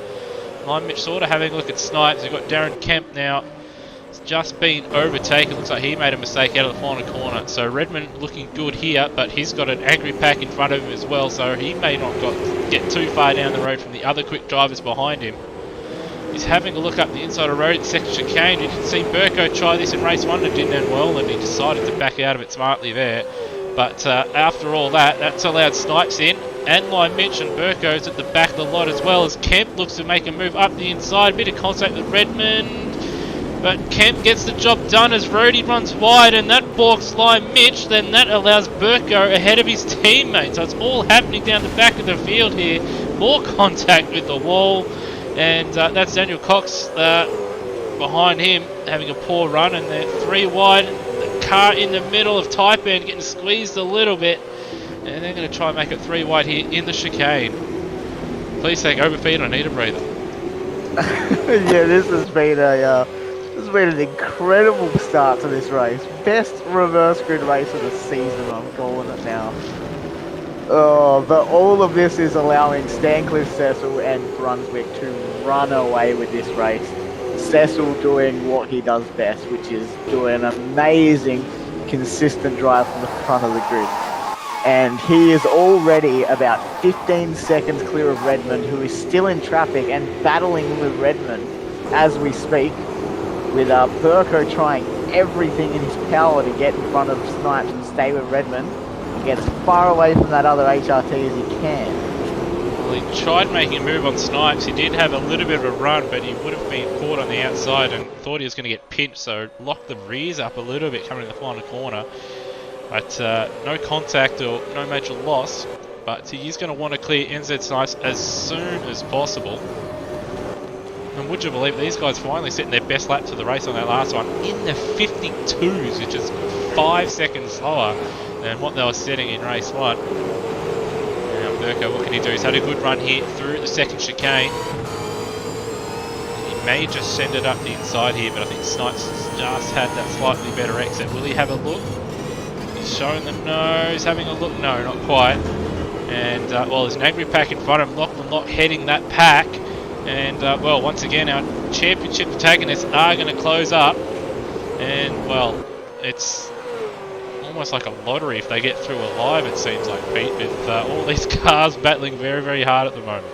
Lime Mitch sort of having a look at Snipes. We've got Darren Kemp now. It's just been overtaken. Looks like he made a mistake out of the final corner. So Redmond looking good here, but he's got an angry pack in front of him as well, so he may not get too far down the road from the other quick drivers behind him. He's having a look up the inside of the road, second chicane. You can see Burko try this in race 1 and didn't end well, and he decided to back out of it smartly there. But after all that's allowed Snipes in, and Lime Mitch, and Burko's at the back of the lot as well as Kemp looks to make a move up the inside. Bit of contact with Redmond, but Kemp gets the job done as Rhodey runs wide, and that balks Lime Mitch. Then that allows Burko ahead of his teammate. So it's all happening down the back of the field here. More contact with the wall. And that's Daniel Cox behind him having a poor run, and they're 3 wide. The car in the middle of Taipan getting squeezed a little bit, and they're going to try and make it 3 wide here in the chicane. Please take overfeed. I need a breather. Yeah, this has been an incredible start to this race. Best reverse grid race of the season, I'm calling it now. But all of this is allowing Stancliffe, Cecil and Brunswick to run away with this race. Cecil doing what he does best, which is doing an amazing, consistent drive from the front of the grid. And he is already about 15 seconds clear of Redmond, who is still in traffic and battling with Redmond as we speak, with Burko trying everything in his power to get in front of Snipes. And stay with Redmond and get as far away from that other HRT as he can. Well, he tried making a move on Snipes. He did have a little bit of a run, but he would have been caught on the outside and thought he was going to get pinched, so locked the rears up a little bit coming in the final corner. But no contact or no major loss. But he's going to want to clear NZ Snipes as soon as possible. And would you believe these guys finally setting their best lap to the race on that last one in the 52s, which is 5 seconds slower than what they were setting in race 1. Now Burko, what can he do? He's had a good run here through the second chicane. He may just send it up the inside here, but I think Snipes has just had that slightly better exit. Will he have a look? He's showing the nose, having a look. No, not quite. And well, there's an angry pack in front of him. Lachlan Locke heading that pack. And well, once again, our championship protagonists are going to close up. And well, it's almost like a lottery if they get through alive, it seems like, Pete, with all these cars battling very, very hard at the moment.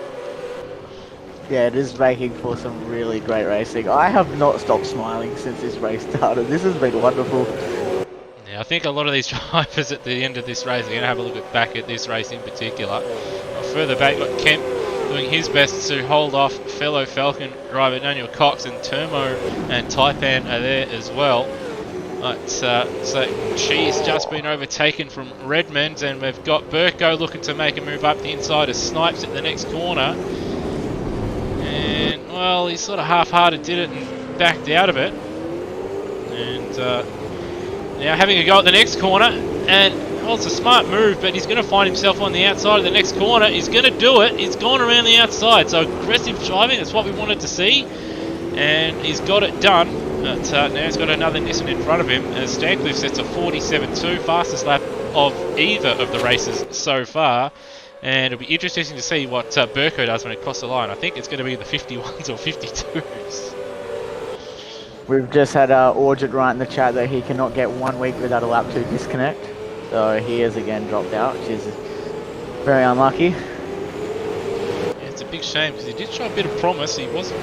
Yeah, it is making for some really great racing. I have not stopped smiling since this race started. This has been wonderful. Yeah, I think a lot of these drivers at the end of this race are going to have a look back at this race in particular. Further back, got Kemp doing his best to hold off fellow Falcon driver Daniel Cox, and Termo and Taipan are there as well. But so she's just been overtaken from Redmond, and we've got Burko looking to make a move up the inside of Snipes at the next corner. And well, he sort of half-hearted did it and backed out of it. And now having a go at the next corner, and well, it's a smart move, but he's going to find himself on the outside of the next corner. He's going to do it. He's gone around the outside. So aggressive driving, that's what we wanted to see. And he's got it done. But now he's got another Nissan in front of him as Stancliffe sets a 47.2, fastest lap of either of the races so far. And it'll be interesting to see what Burko does when it crosses the line. I think it's going to be the 51s or 52s. We've just had Orchard write in the chat that he cannot get 1 week without a lap 2 disconnect. So he has again dropped out, which is very unlucky. Yeah, it's a big shame because he did show a bit of promise. He was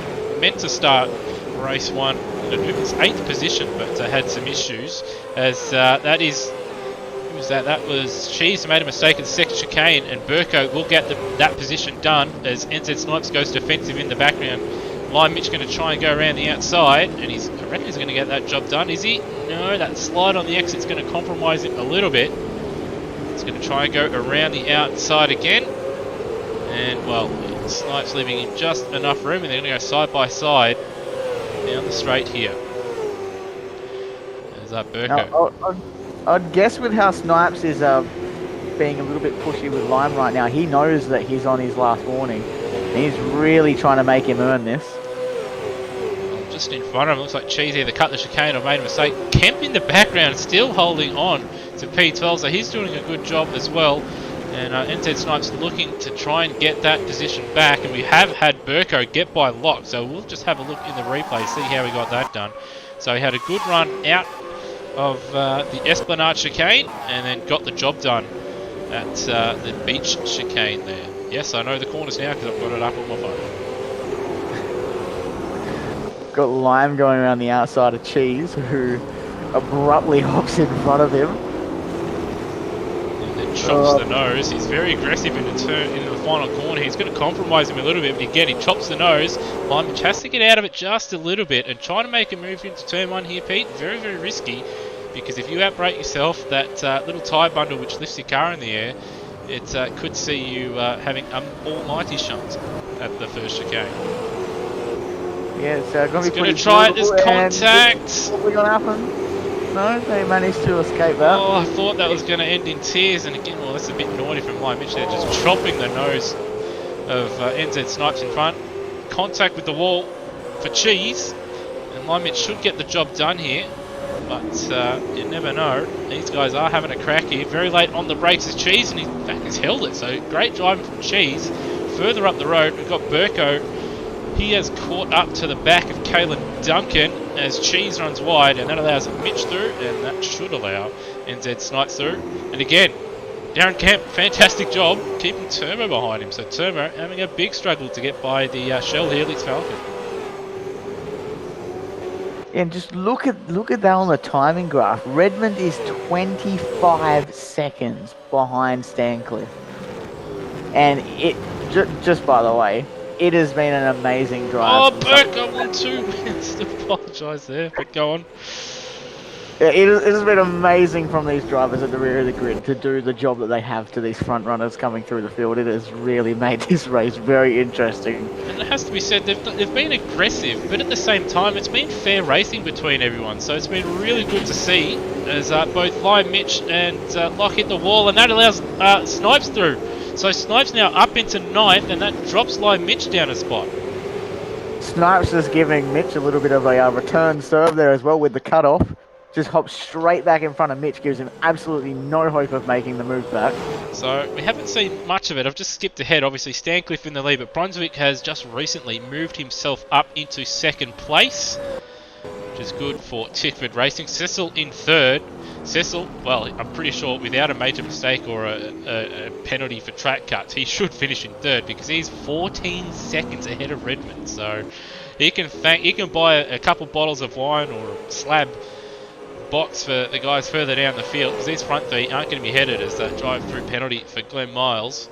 meant to start race 1 in his 8th position, but had some issues. As that is, who was that? That was Cheese who made a mistake in the second chicane, and Burko will get that position done as NZ Snipes goes defensive in the background. Lime Mitch going to try and go around the outside, and I reckon he's going to get that job done. Is he? No, that slide on the exit's going to compromise him a little bit. He's going to try and go around the outside again. And, well, Snipes leaving him just enough room, and they're going to go side by side down the straight here. There's that Burko. Now, I'd guess with how Snipes is being a little bit pushy with Lime right now, he knows that he's on his last warning. And he's really trying to make him earn this. Just in front of him, looks like Cheese either cut the chicane or made a mistake. Kemp in the background still holding on to P12, so he's doing a good job as well. And NZ Snipes looking to try and get that position back, and we have had Burko get by Locke, so we'll just have a look in the replay, see how he got that done. So he had a good run out of the Esplanade chicane, and then got the job done at the beach chicane there. Yes, I know the corners now because I've got it up on my phone. Got Lime going around the outside of Cheese, who abruptly hops in front of him. And then chops the nose. He's very aggressive in the final corner. He's going to compromise him a little bit, but again, he chops the nose. Lime has to get out of it just a little bit and try to make a move into turn 1 here, Pete. Very, very risky, because if you outbrake yourself, that little tyre bundle which lifts your car in the air, it could see you having an almighty shunt at the first chicane. Yeah, it's going to try it. There's contact. What's going to happen? No, they managed to escape that. Oh, I thought that was going to end in tears. And again, well, that's a bit naughty from Lime Mitch there, just chopping the nose of NZ Snipes in front. Contact with the wall for Cheese. And Lime Mitch should get the job done here. But you never know. These guys are having a crack here. Very late on the brakes is Cheese, and in fact he's held it. So great driving from Cheese. Further up the road, we've got Burko. He has caught up to the back of Kalen Duncan as Cheese runs wide, and that allows Mitch through, and that should allow NZ Snipes through. And again, Darren Kemp, fantastic job keeping Termo behind him. So Termo having a big struggle to get by the Shell Helix Falcon. And just look at that on the timing graph. Redmond is 25 seconds behind Stancliffe, and just by the way, it has been an amazing drive. Oh, Burke, I want to apologise there, but go on. It has been amazing from these drivers at the rear of the grid to do the job that they have to these front runners coming through the field. It has really made this race very interesting. And it has to be said, they've been aggressive, but at the same time, it's been fair racing between everyone. So it's been really good to see as both Lime Mitch and Locke hit the wall, and that allows Snipes through. So Snipes now up into 9th, and that drops Lime Mitch down a spot. Snipes is giving Mitch a little bit of a return serve there as well with the cutoff. Just hops straight back in front of Mitch, gives him absolutely no hope of making the move back. So we haven't seen much of it. I've just skipped ahead. Obviously, Stancliffe in the lead, but Brunswick has just recently moved himself up into 2nd place, which is good for Tickford Racing. Cecil in 3rd. Cecil, well, I'm pretty sure without a major mistake or a penalty for track cuts, he should finish in 3rd because he's 14 seconds ahead of Redmond. So he can buy a couple bottles of wine or a slab box for the guys further down the field, because these front three aren't going to be headed as that drive-through penalty for Glenn Miles.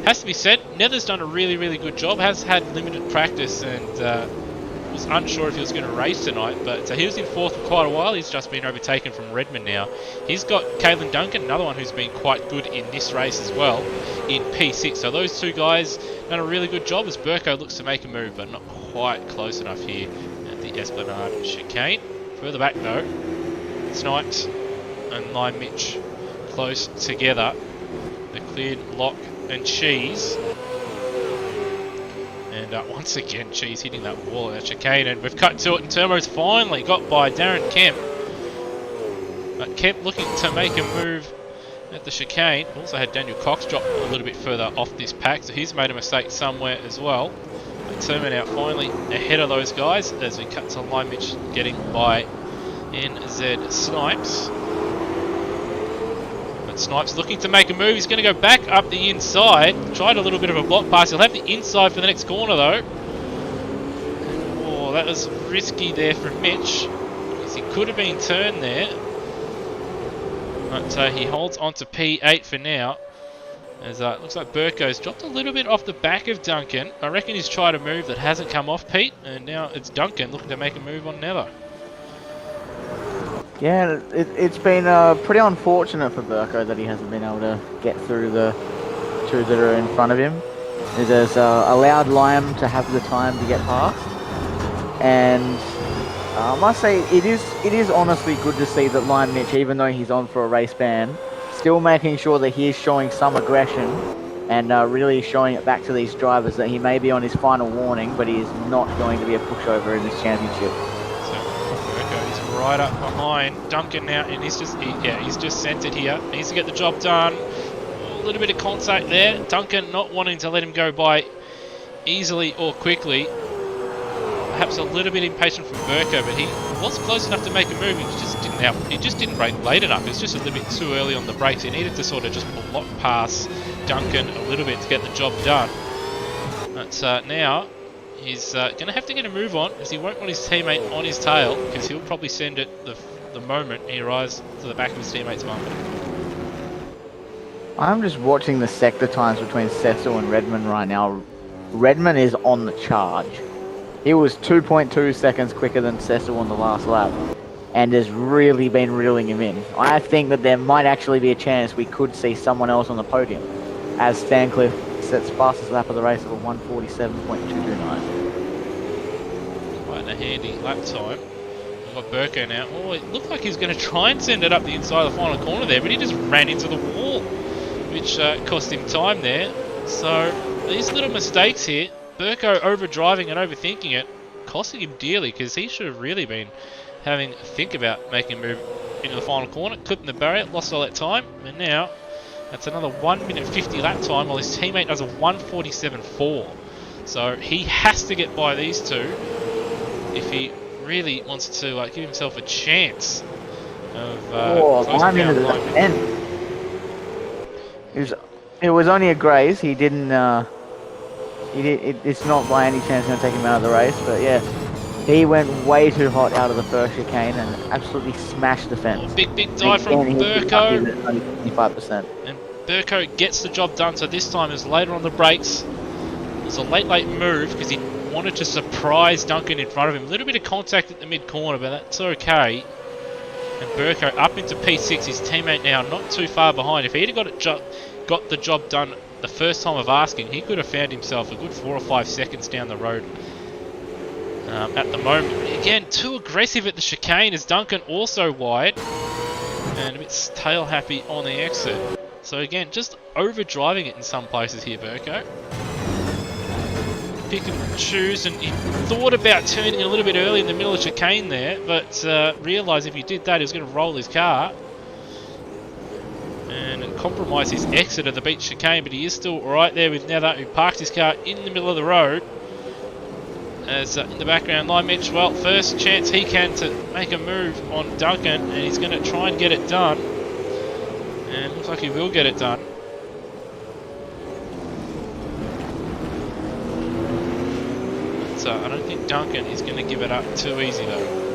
Has to be said, Nether's done a really good job, has had limited practice and was unsure if he was going to race tonight, but he was in 4th for quite a while. He's just been overtaken from Redmond now. He's got Caelan Duncan, another one who's been quite good in this race as well, in P6. So those two guys done a really good job as Burko looks to make a move, but not quite close enough here at the Esplanade chicane. Further back though, Snipes and Lime Mitch close together. The cleared Lock and Cheese. And once again, Cheese hitting that wall at chicane. And we've cut to it, and Turbo's finally got by Darren Kemp. But Kemp looking to make a move at the chicane. Also had Daniel Cox drop a little bit further off this pack, so he's made a mistake somewhere as well. But Turbo now finally ahead of those guys as we cut to Lime Mitch getting by NZ Snipes. But Snipes looking to make a move. He's going to go back up the inside. Tried a little bit of a block pass. He'll have the inside for the next corner though. Oh, that was risky there from Mitch, because he could have been turned there. But he holds on to P8 for now. As it looks like Burko's dropped a little bit off the back of Duncan. I reckon he's tried a move that hasn't come off Pete, and now it's Duncan looking to make a move on Nether. Yeah, it's been pretty unfortunate for Burko that he hasn't been able to get through the two that are in front of him. It has allowed Lime to have the time to get past, and I must say it is honestly good to see that Lime Mitch, even though he's on for a race ban, still making sure that he is showing some aggression and really showing it back to these drivers that he may be on his final warning, but he is not going to be a pushover in this championship. Right up behind Duncan now, and he's just centered here. Needs to get the job done. A little bit of contact there. Duncan not wanting to let him go by easily or quickly. Perhaps a little bit impatient from Burko, but he was close enough to make a move. He just didn't brake late enough. It was just a little bit too early on the brakes. He needed to sort of just block past Duncan a little bit to get the job done. But now he's going to have to get a move on, because he won't want his teammate on his tail, because he'll probably send it the moment he arrives to the back of his teammate's bumper. I'm just watching the sector times between Cecil and Redmond right now. Redmond is on the charge. He was 2.2 seconds quicker than Cecil on the last lap, and has really been reeling him in. I think that there might actually be a chance we could see someone else on the podium, as Stancliffe sets fastest lap of the race of a 147.229. Quite a handy lap time. We've got Burko now. Oh, it looked like he's going to try and send it up the inside of the final corner there, but he just ran into the wall, which cost him time there. So these little mistakes here, Burko overdriving and overthinking it, costing him dearly, because he should have really been having a think about making a move into the final corner, clipping the barrier, lost all that time, and now that's another 1 minute 50 lap time, while his teammate does a 147.4. So he has to get by these two if he really wants to give himself a chance of 1 minute at the end. It was only a graze. He didn't. It's not by any chance going to take him out of the race, but yeah, He went way too hot out of the first chicane and absolutely smashed the fence. Big dive from Again, he'd be lucky Burko. that it's only 25%. And Burko gets the job done, so this time is later on the brakes. It was a late move because he wanted to surprise Duncan in front of him. A little bit of contact at the mid-corner, but that's okay. And Burko up into P6, his teammate now not too far behind. If he'd have got the job done the first time of asking, he could have found himself a good 4 or 5 seconds down the road. At the moment, again, too aggressive at the chicane as Duncan also wide and a bit tail happy on the exit. So again, just overdriving it in some places here, Burko. Pick and choose, and he thought about turning a little bit early in the middle of chicane there, but realised if he did that, he was going to roll his car and compromise his exit of the beach chicane. But he is still right there with Nether, who parked his car in the middle of the road. As in the background, Line Mitch, well, first chance he can to make a move on Duncan, and he's going to try and get it done. And looks like he will get it done. But I don't think Duncan is going to give it up too easy, though.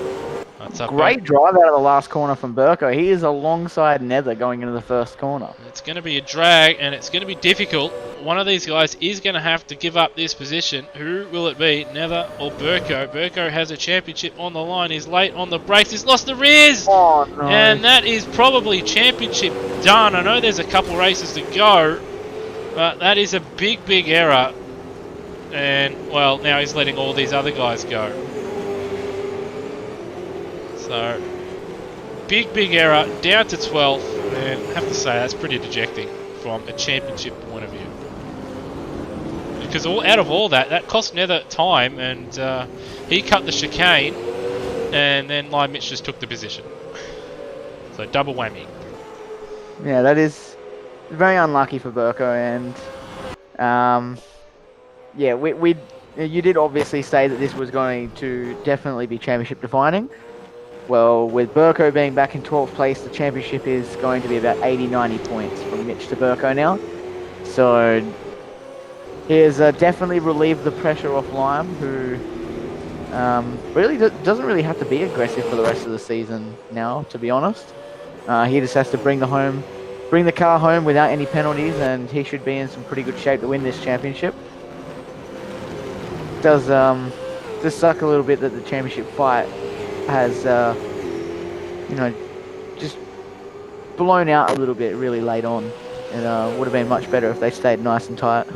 That's up Great drive out of the last corner from Burko. He is alongside Nether going into the first corner. It's going to be a drag, and it's going to be difficult. One of these guys is going to have to give up this position. Who will it be, Nether or Burko? Burko has a championship on the line. He's late on the brakes. He's lost the rears! Oh, no. And that is probably championship done. I know there's a couple races to go, but that is a big error. And, well, now he's letting all these other guys go. So, big error, down to 12th, and I have to say that's pretty dejecting from a championship point of view. Because out of all that cost Nether time, and he cut the chicane, and then Line Mitch just took the position. So double whammy. Yeah, that is very unlucky for Burko, and yeah, you did obviously say that this was going to definitely be championship defining. Well, with Burko being back in 12th place, the championship is going to be about 80-90 points from Mitch to Burko now. So he has definitely relieved the pressure off Lime, who really doesn't really have to be aggressive for the rest of the season now, to be honest. He just has to bring the car home without any penalties, and he should be in some pretty good shape to win this championship. It does suck a little bit that the championship fight has, just blown out a little bit really late on. It would have been much better if they stayed nice and tight.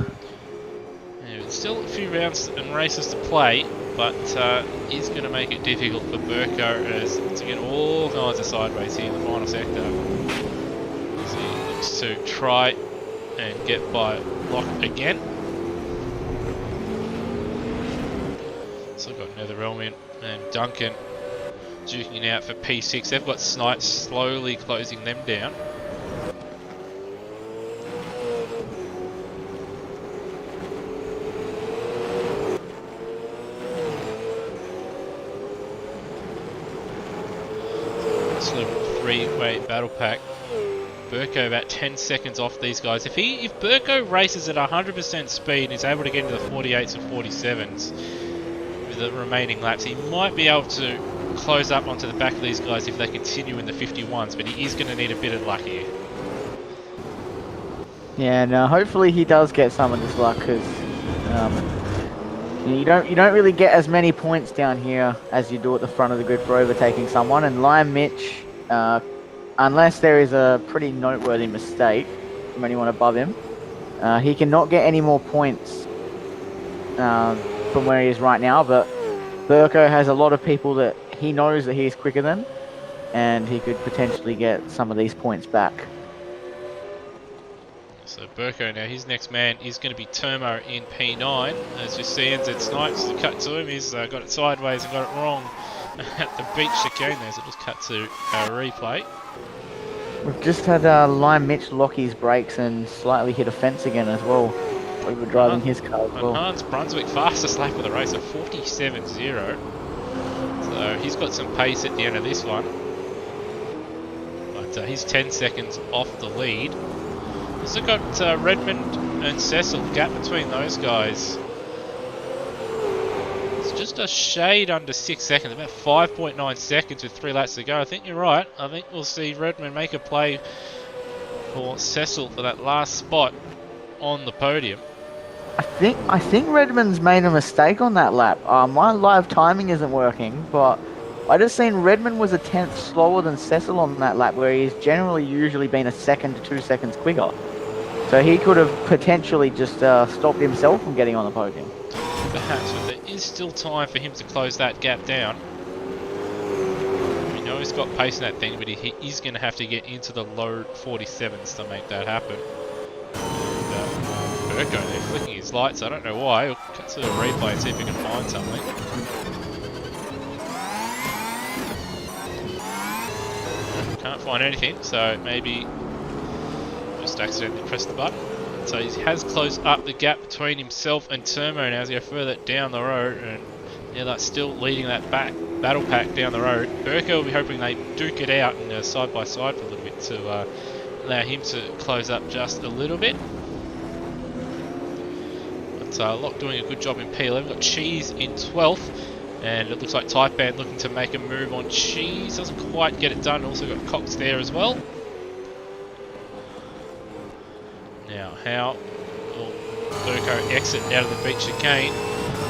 Yeah, still a few rounds and races to play, but is going to make it difficult for Burko as to get all kinds of sideways here in the final sector. As he looks to try and get by Lock again. So got Nether Elmin and Duncan duking out for P6. They've got Snipes slowly closing them down. Slow three-way battle pack. Burko about 10 seconds off these guys. If Burko races at 100% speed and is able to get into the 48s and 47s with the remaining laps, he might be able to close up onto the back of these guys if they continue in the 51s, but he is going to need a bit of luck here. Yeah, no, hopefully he does get some of this luck, because you don't really get as many points down here as you do at the front of the grid for overtaking someone. And Lime Mitch, unless there is a pretty noteworthy mistake from anyone above him, he cannot get any more points from where he is right now. But Burko has a lot of people that he knows that he is quicker than, and he could potentially get some of these points back. So Burko now, his next man is going to be Termo in P9. As you see, NZ Snipes cut to him. He's got it sideways and got it wrong at the beach chicane there, so just cut to a replay. We've just had Lime Mitch lock his brakes and slightly hit a fence again as well. We were driving his car as well. Hans Brunswick, fastest lap of the race of 47.0. So he's got some pace at the end of this one. But he's 10 seconds off the lead. Also got Redmond and Cecil, gap between those guys. It's just a shade under 6 seconds, about 5.9 seconds with 3 laps to go. I think you're right. I think we'll see Redmond make a play for Cecil for that last spot on the podium. I think Redmond's made a mistake on that lap. My live timing isn't working, but I just seen Redmond was a tenth slower than Cecil on that lap, where he's generally usually been a second to 2 seconds quicker. So he could have potentially just stopped himself from getting on the podium. Perhaps, but there is still time for him to close that gap down. We know he's got pace in that thing, but he is going to have to get into the low 47s to make that happen. And Burko, they're flicking his lights. I don't know why. We'll cut to the replay and see if we can find something. Can't find anything, so maybe just accidentally pressed the button. So he has closed up the gap between himself and Turmo now as he goes further down the road, and yeah, that's still leading that battle pack down the road. Burko will be hoping they duke it out and side by side for a little bit to allow him to close up just a little bit. But Locke doing a good job in P11. We've got Cheese in 12th, and it looks like Type Band looking to make a move on Cheese. Doesn't quite get it done. Also got Cox there as well. Now, how will Burko exit out of the beach chicane?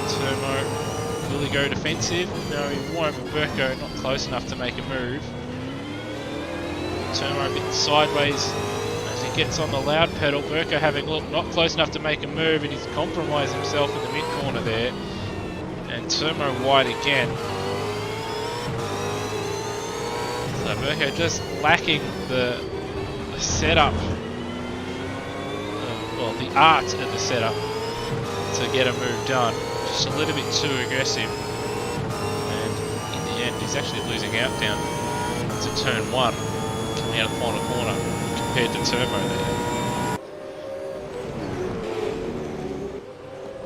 Turmo, will he go defensive? No, he won't, but Burko not close enough to make a move. Turmo a bit sideways as he gets on the loud pedal. Burko having a look, not close enough to make a move, and he's compromised himself in the mid corner there. And Turmo wide again. So Burko just lacking the setup. Well, the art of the setup to get a move done. Just a little bit too aggressive. And in the end, he's actually losing out down to turn 1, coming out of the final corner, compared to Turbo there.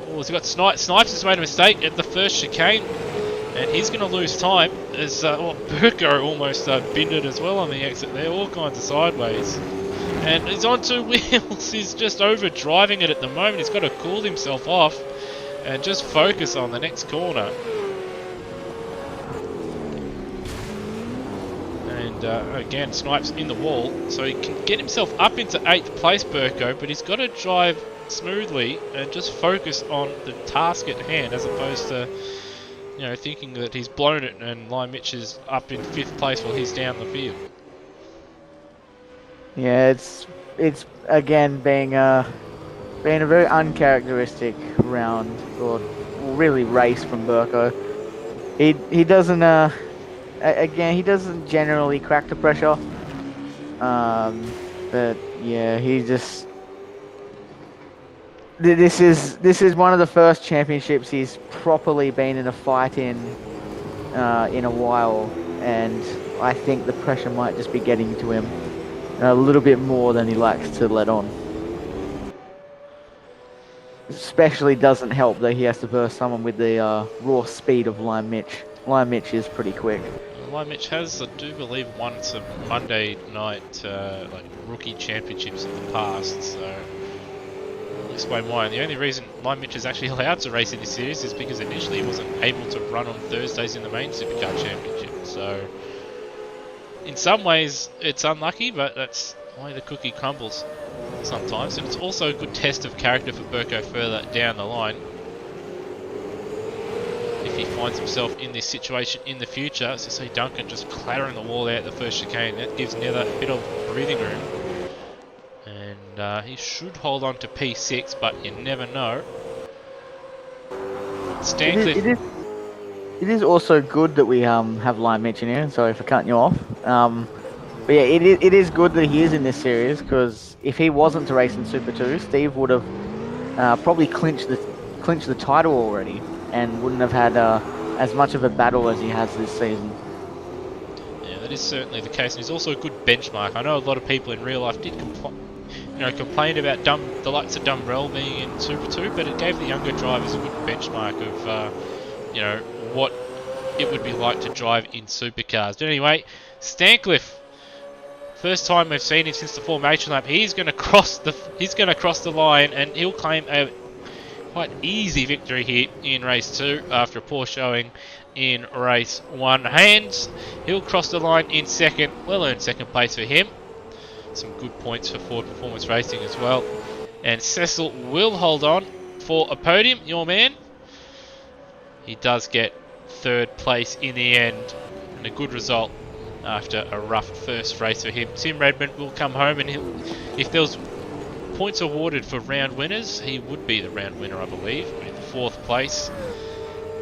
Oh, he's got Snipes. Snipes has made a mistake at the first chicane, and he's going to lose time as Burko almost binned it as well on the exit there, all kinds of sideways. And he's on 2 wheels. He's just over driving it at the moment. He's got to cool himself off and just focus on the next corner. And again, Snipes in the wall, so he can get himself up into 8th place, Burko, but he's got to drive smoothly and just focus on the task at hand, as opposed to, you know, thinking that he's blown it and Lime Mitch is up in 5th place while he's down the field. Yeah, it's again being a very uncharacteristic round, or really race from Burko. He doesn't again, he doesn't generally crack the pressure. But yeah, he just this is one of the first championships he's properly been in a fight in a while, and I think the pressure might just be getting to him a little bit more than he likes to let on. Especially doesn't help that he has to burst someone with the raw speed of Lime Mitch. Lime Mitch is pretty quick. Lime Mitch has, I do believe, won some Monday night like rookie championships in the past, so I'll explain why. And the only reason Lime Mitch is actually allowed to race in this series is because initially he wasn't able to run on Thursdays in the main Supercar Championship. So in some ways it's unlucky, but that's the way the cookie crumbles sometimes. And it's also a good test of character for Burko further down the line, if he finds himself in this situation in the future. So see Duncan just clattering the wall there at the first chicane. That gives Nether a bit of breathing room, and he should hold on to P6, but you never know. Stancliffe. It is also good that we have Lime Mitch in here. Sorry for cutting you off. But yeah, it is good that he is in this series, because if he wasn't to race in Super 2, Steve would have probably clinched the title already, and wouldn't have had as much of a battle as he has this season. Yeah, that is certainly the case, and he's also a good benchmark. I know a lot of people in real life did complain about the likes of Dumbrell being in Super 2, but it gave the younger drivers a good benchmark of what it would be like to drive in supercars. But anyway, Stancliffe, first time we've seen him since the formation lap. He's going to cross the line, and he'll claim a quite easy victory here in race 2 after a poor showing in race 1. Haynes, he'll cross the line in second. Well-earned second place for him. Some good points for Ford Performance Racing as well. And Cecil will hold on for a podium, your man. He does get third place in the end, and a good result after a rough first race for him. Tim Redmond will come home, and if there was points awarded for round winners, he would be the round winner, I believe, with fourth place.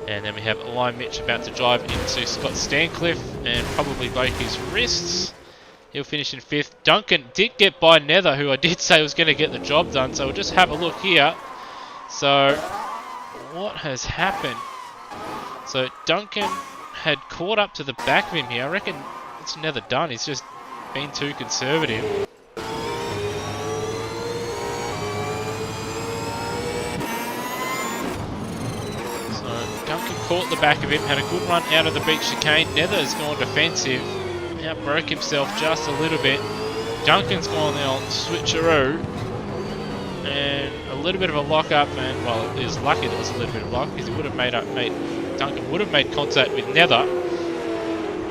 And then we have Lime Mitch about to drive into Scott Stancliffe and probably break his wrists. He'll finish in fifth. Duncan did get by Nether, who I did say was going to get the job done. So we'll just have a look here. So what has happened? So Duncan had caught up to the back of him here. I reckon it's Nether done. He's just been too conservative. So Duncan caught the back of him, had a good run out of the beach chicane. Nether's gone defensive. Outbroke himself just a little bit. Duncan's gone the old switcheroo. And a little bit of a lock up, and well, he was lucky there was a little bit of lock because he would have Duncan would have made contact with Nether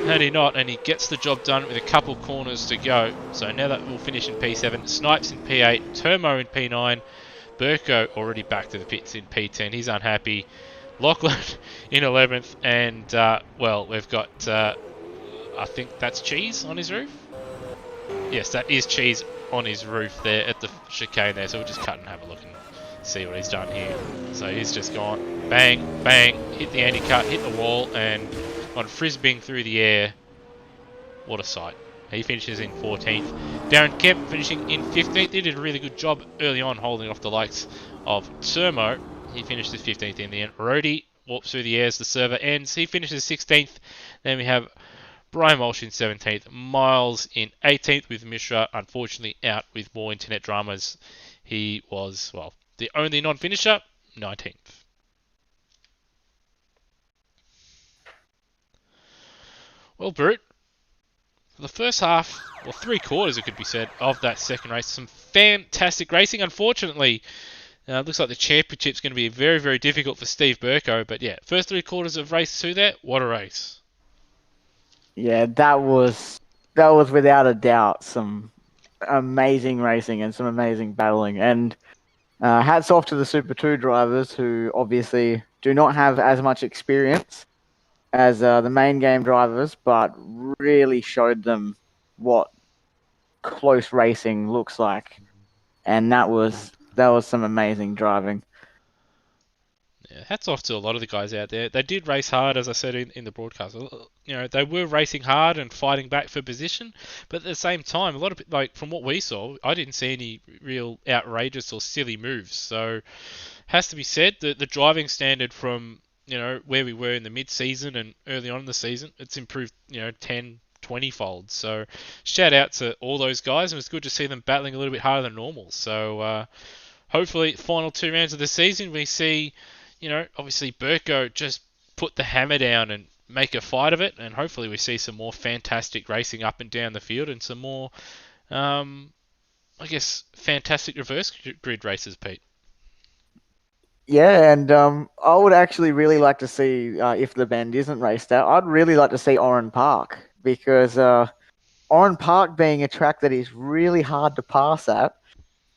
had he not, and he gets the job done with a couple corners to go. So Nether will finish in P7, Snipes in P8, Termo in P9, Burko already back to the pits in P10. He's unhappy. Lachlan in 11th, and well, we've got I think that's Cheese on his roof. Yes, that is Cheese on his roof there at the chicane there. So we'll just cut and have a look and see what he's done here. So he's just gone bang, bang, hit the anti-cut, hit the wall, and on frisbeeing through the air. What a sight. He finishes in 14th. Darren Kemp finishing in 15th. He did a really good job early on holding off the likes of Termo. He finished 15th in the end. Rody warps through the air as the server ends. He finishes 16th. Then we have Brian Walsh in 17th. Miles in 18th with Mishra unfortunately out with more internet dramas. He was, well, the only non-finisher, 19th. Well, Brute, for the first half, or 3/4 it could be said, of that second race, some fantastic racing. Unfortunately, looks like the championship's going to be very, very difficult for Steve Burko. But yeah, first 3/4 of race 2 there, what a race. Yeah, that was without a doubt some amazing racing and some amazing battling. And hats off to the Super 2 drivers who obviously do not have as much experience as the main game drivers, but really showed them what close racing looks like. And that was some amazing driving. Yeah, hats off to a lot of the guys out there. They did race hard, as I said in the broadcast. You know, they were racing hard and fighting back for position, but at the same time, a lot of, like, from what we saw, I didn't see any real outrageous or silly moves. So, has to be said that the driving standard from, you know, where we were in the mid-season and early on in the season, it's improved, you know, 10, 20-fold. So, shout out to all those guys, and it's good to see them battling a little bit harder than normal. So, hopefully, final 2 rounds of the season, we see, you know, obviously Burko just put the hammer down and make a fight of it, and hopefully we see some more fantastic racing up and down the field and some more, I guess, fantastic reverse grid races, Pete. Yeah, and I would actually really like to see, if the Bend isn't raced out, I'd really like to see Oran Park, because Oran Park being a track that is really hard to pass at,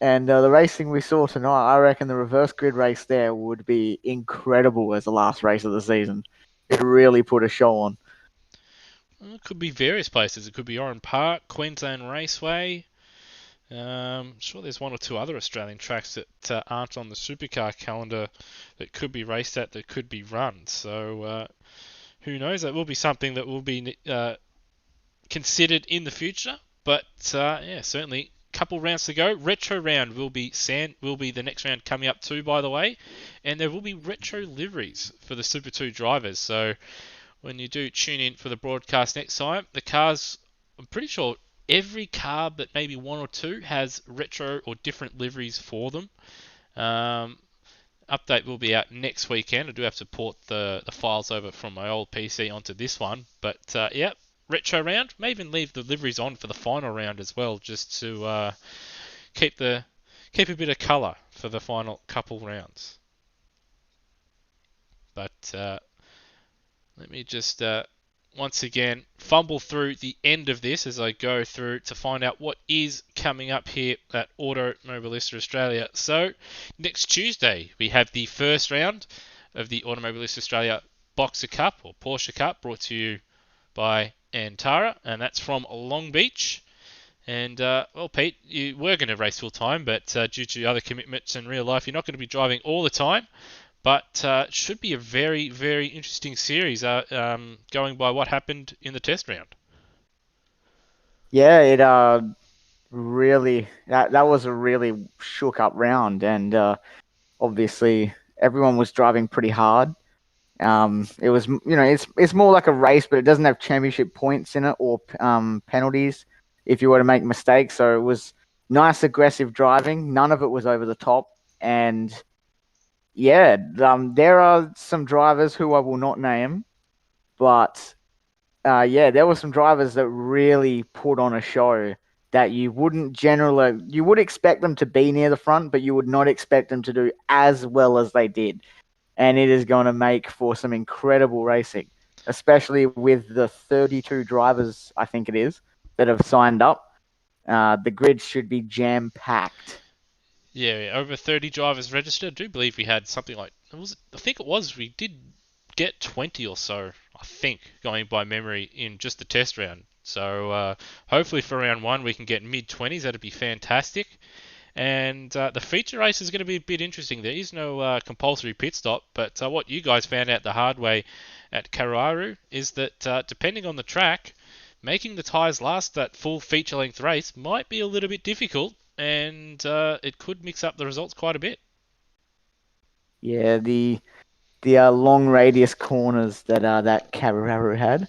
and the racing we saw tonight, I reckon the reverse grid race there would be incredible as the last race of the season. It really put a show on. Well, it could be various places. It could be Oran Park, Queensland Raceway. Sure, there's 1 or 2 other Australian tracks that aren't on the supercar calendar that could be raced at, that could be run. So who knows? That will be something that will be considered in the future. But yeah, certainly a couple rounds to go. Retro round will be the next round coming up too, by the way, and there will be retro liveries for the Super 2 drivers. So when you do tune in for the broadcast next time, the cars, I'm pretty sure every car but maybe 1 or 2 has retro or different liveries for them. Update will be out next weekend. I do have to port the files over from my old PC onto this one. But yeah, retro round. May even leave the liveries on for the final round as well, just to keep a bit of colour for the final couple rounds. But let me just once again fumble through the end of this as I go through to find out what is coming up here at Automobilista Australia. So, next Tuesday, we have the first round of the Automobilista Australia Boxer Cup or Porsche Cup brought to you by Antara, and that's from Long Beach. And, well, Pete, you were going to race full time, but due to other commitments in real life, you're not going to be driving all the time. But it should be a very, very interesting series going by what happened in the test round. Yeah, it really that was a really shook up round, and obviously everyone was driving pretty hard. It was, it's more like a race, but it doesn't have championship points in it or penalties if you were to make mistakes. So it was nice, aggressive driving. None of it was over the top, and yeah, there are some drivers who I will not name, but yeah, there were some drivers that really put on a show that you would expect them to be near the front, but you would not expect them to do as well as they did. And it is going to make for some incredible racing, especially with the 32 drivers, I think it is, that have signed up. The grid should be jam packed. Yeah, over 30 drivers registered. I do believe we had something like I think it was we did get 20 or so. I think going by memory in just the test round. So hopefully for round one we can get mid 20s. That'd be fantastic. And the feature race is going to be a bit interesting. There is no compulsory pit stop, but what you guys found out the hard way at Kararu is that depending on the track, making the tyres last that full feature-length race might be a little bit difficult, and it could mix up the results quite a bit. Yeah, the long radius corners that Kararu had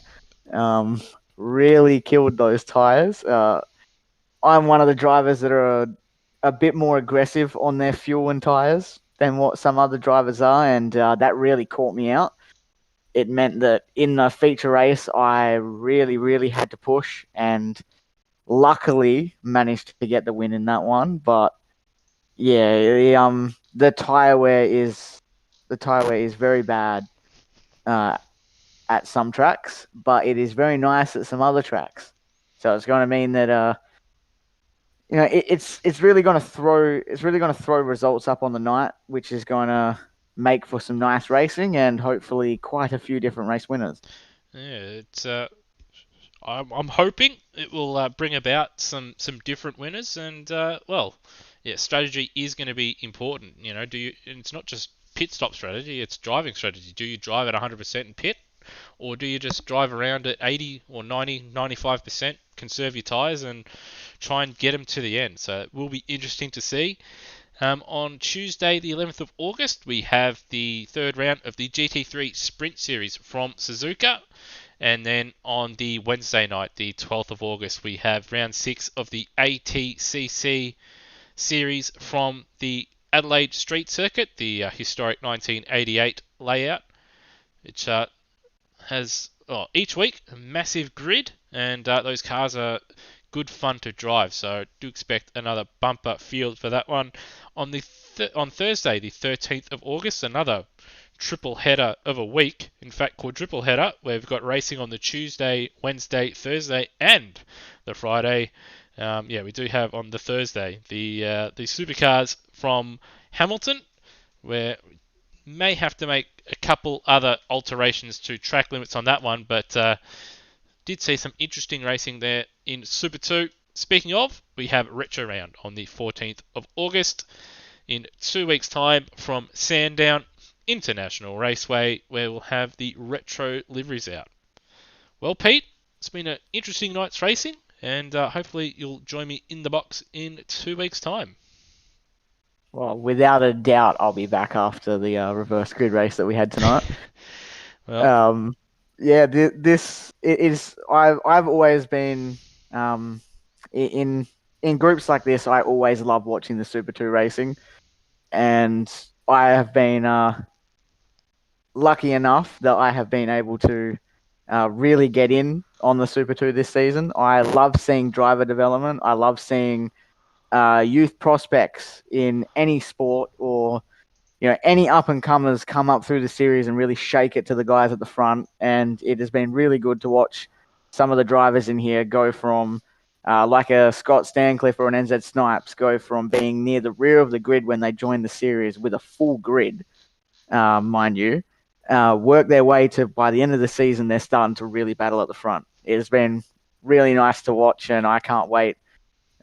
really killed those tires. I'm one of the drivers that are a bit more aggressive on their fuel and tires than what some other drivers are, and that really caught me out. It meant that in the feature race, I really, really had to push, and luckily managed to get the win in that one. But yeah, the tire wear is very bad uh, at some tracks, but it is very nice at some other tracks. So it's going to mean that it's really going to throw results up on the night, which is going to make for some nice racing and hopefully quite a few different race winners. Yeah, it's. I'm hoping it will bring about some different winners, and well, yeah, strategy is going to be important. You know, it's not just pit stop strategy; it's driving strategy. Do you drive at 100% in pit, or do you just drive around at 80 or 90, 95%, conserve your tyres, and try and get them to the end? So it will be interesting to see. On Tuesday, the 11th of August, we have the third round of the GT3 Sprint Series from Suzuka. And then on the Wednesday night, the 12th of August, we have round 6 of the ATCC series from the Adelaide Street Circuit, the historic 1988 layout, which has each week a massive grid, and those cars are good fun to drive. So do expect another bumper field for that one. On on Thursday, the 13th of August, another triple header of a week. In fact, quadruple header. We've got racing on the Tuesday, Wednesday, Thursday, and the Friday. Yeah, we do have on the Thursday the supercars from Hamilton, where we may have to make a couple other alterations to track limits on that one, but did see some interesting racing there in Super 2. Speaking of, we have Retro Round on the 14th of August in 2 weeks' time from Sandown International Raceway, where we'll have the retro liveries out. Well, Pete, it's been an interesting night's racing, and hopefully you'll join me in the box in 2 weeks' time. Well, without a doubt, I'll be back after the reverse grid race that we had tonight. Well, Yeah, this it is. I've always been in groups like this. I always love watching the Super Two racing, and I have been lucky enough that I have been able to really get in on the Super Two this season. I love seeing driver development. I love seeing youth prospects in any sport or any up and comers come up through the series and really shake it to the guys at the front. And it has been really good to watch some of the drivers in here go from, like a Scott Stancliffe or an NZ Snipes, go from being near the rear of the grid when they joined the series with a full grid, mind you, work their way to, by the end of the season, they're starting to really battle at the front. It has been really nice to watch, and I can't wait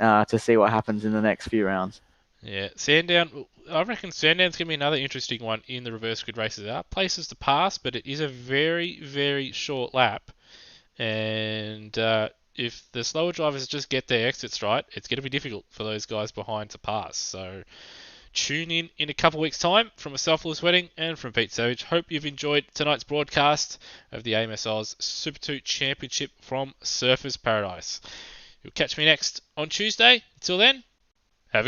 to see what happens in the next few rounds. Yeah, Sandown. I reckon Sandown's going to be another interesting one in the reverse grid races. There are places to pass, but it is a very, very short lap. And if the slower drivers just get their exits right, it's going to be difficult for those guys behind to pass. So tune in a couple of weeks' time from a selfless wedding and from Pete Savage. Hope you've enjoyed tonight's broadcast of the AMSOZ Super 2 Championship from Surfers Paradise. You'll catch me next on Tuesday. Until then,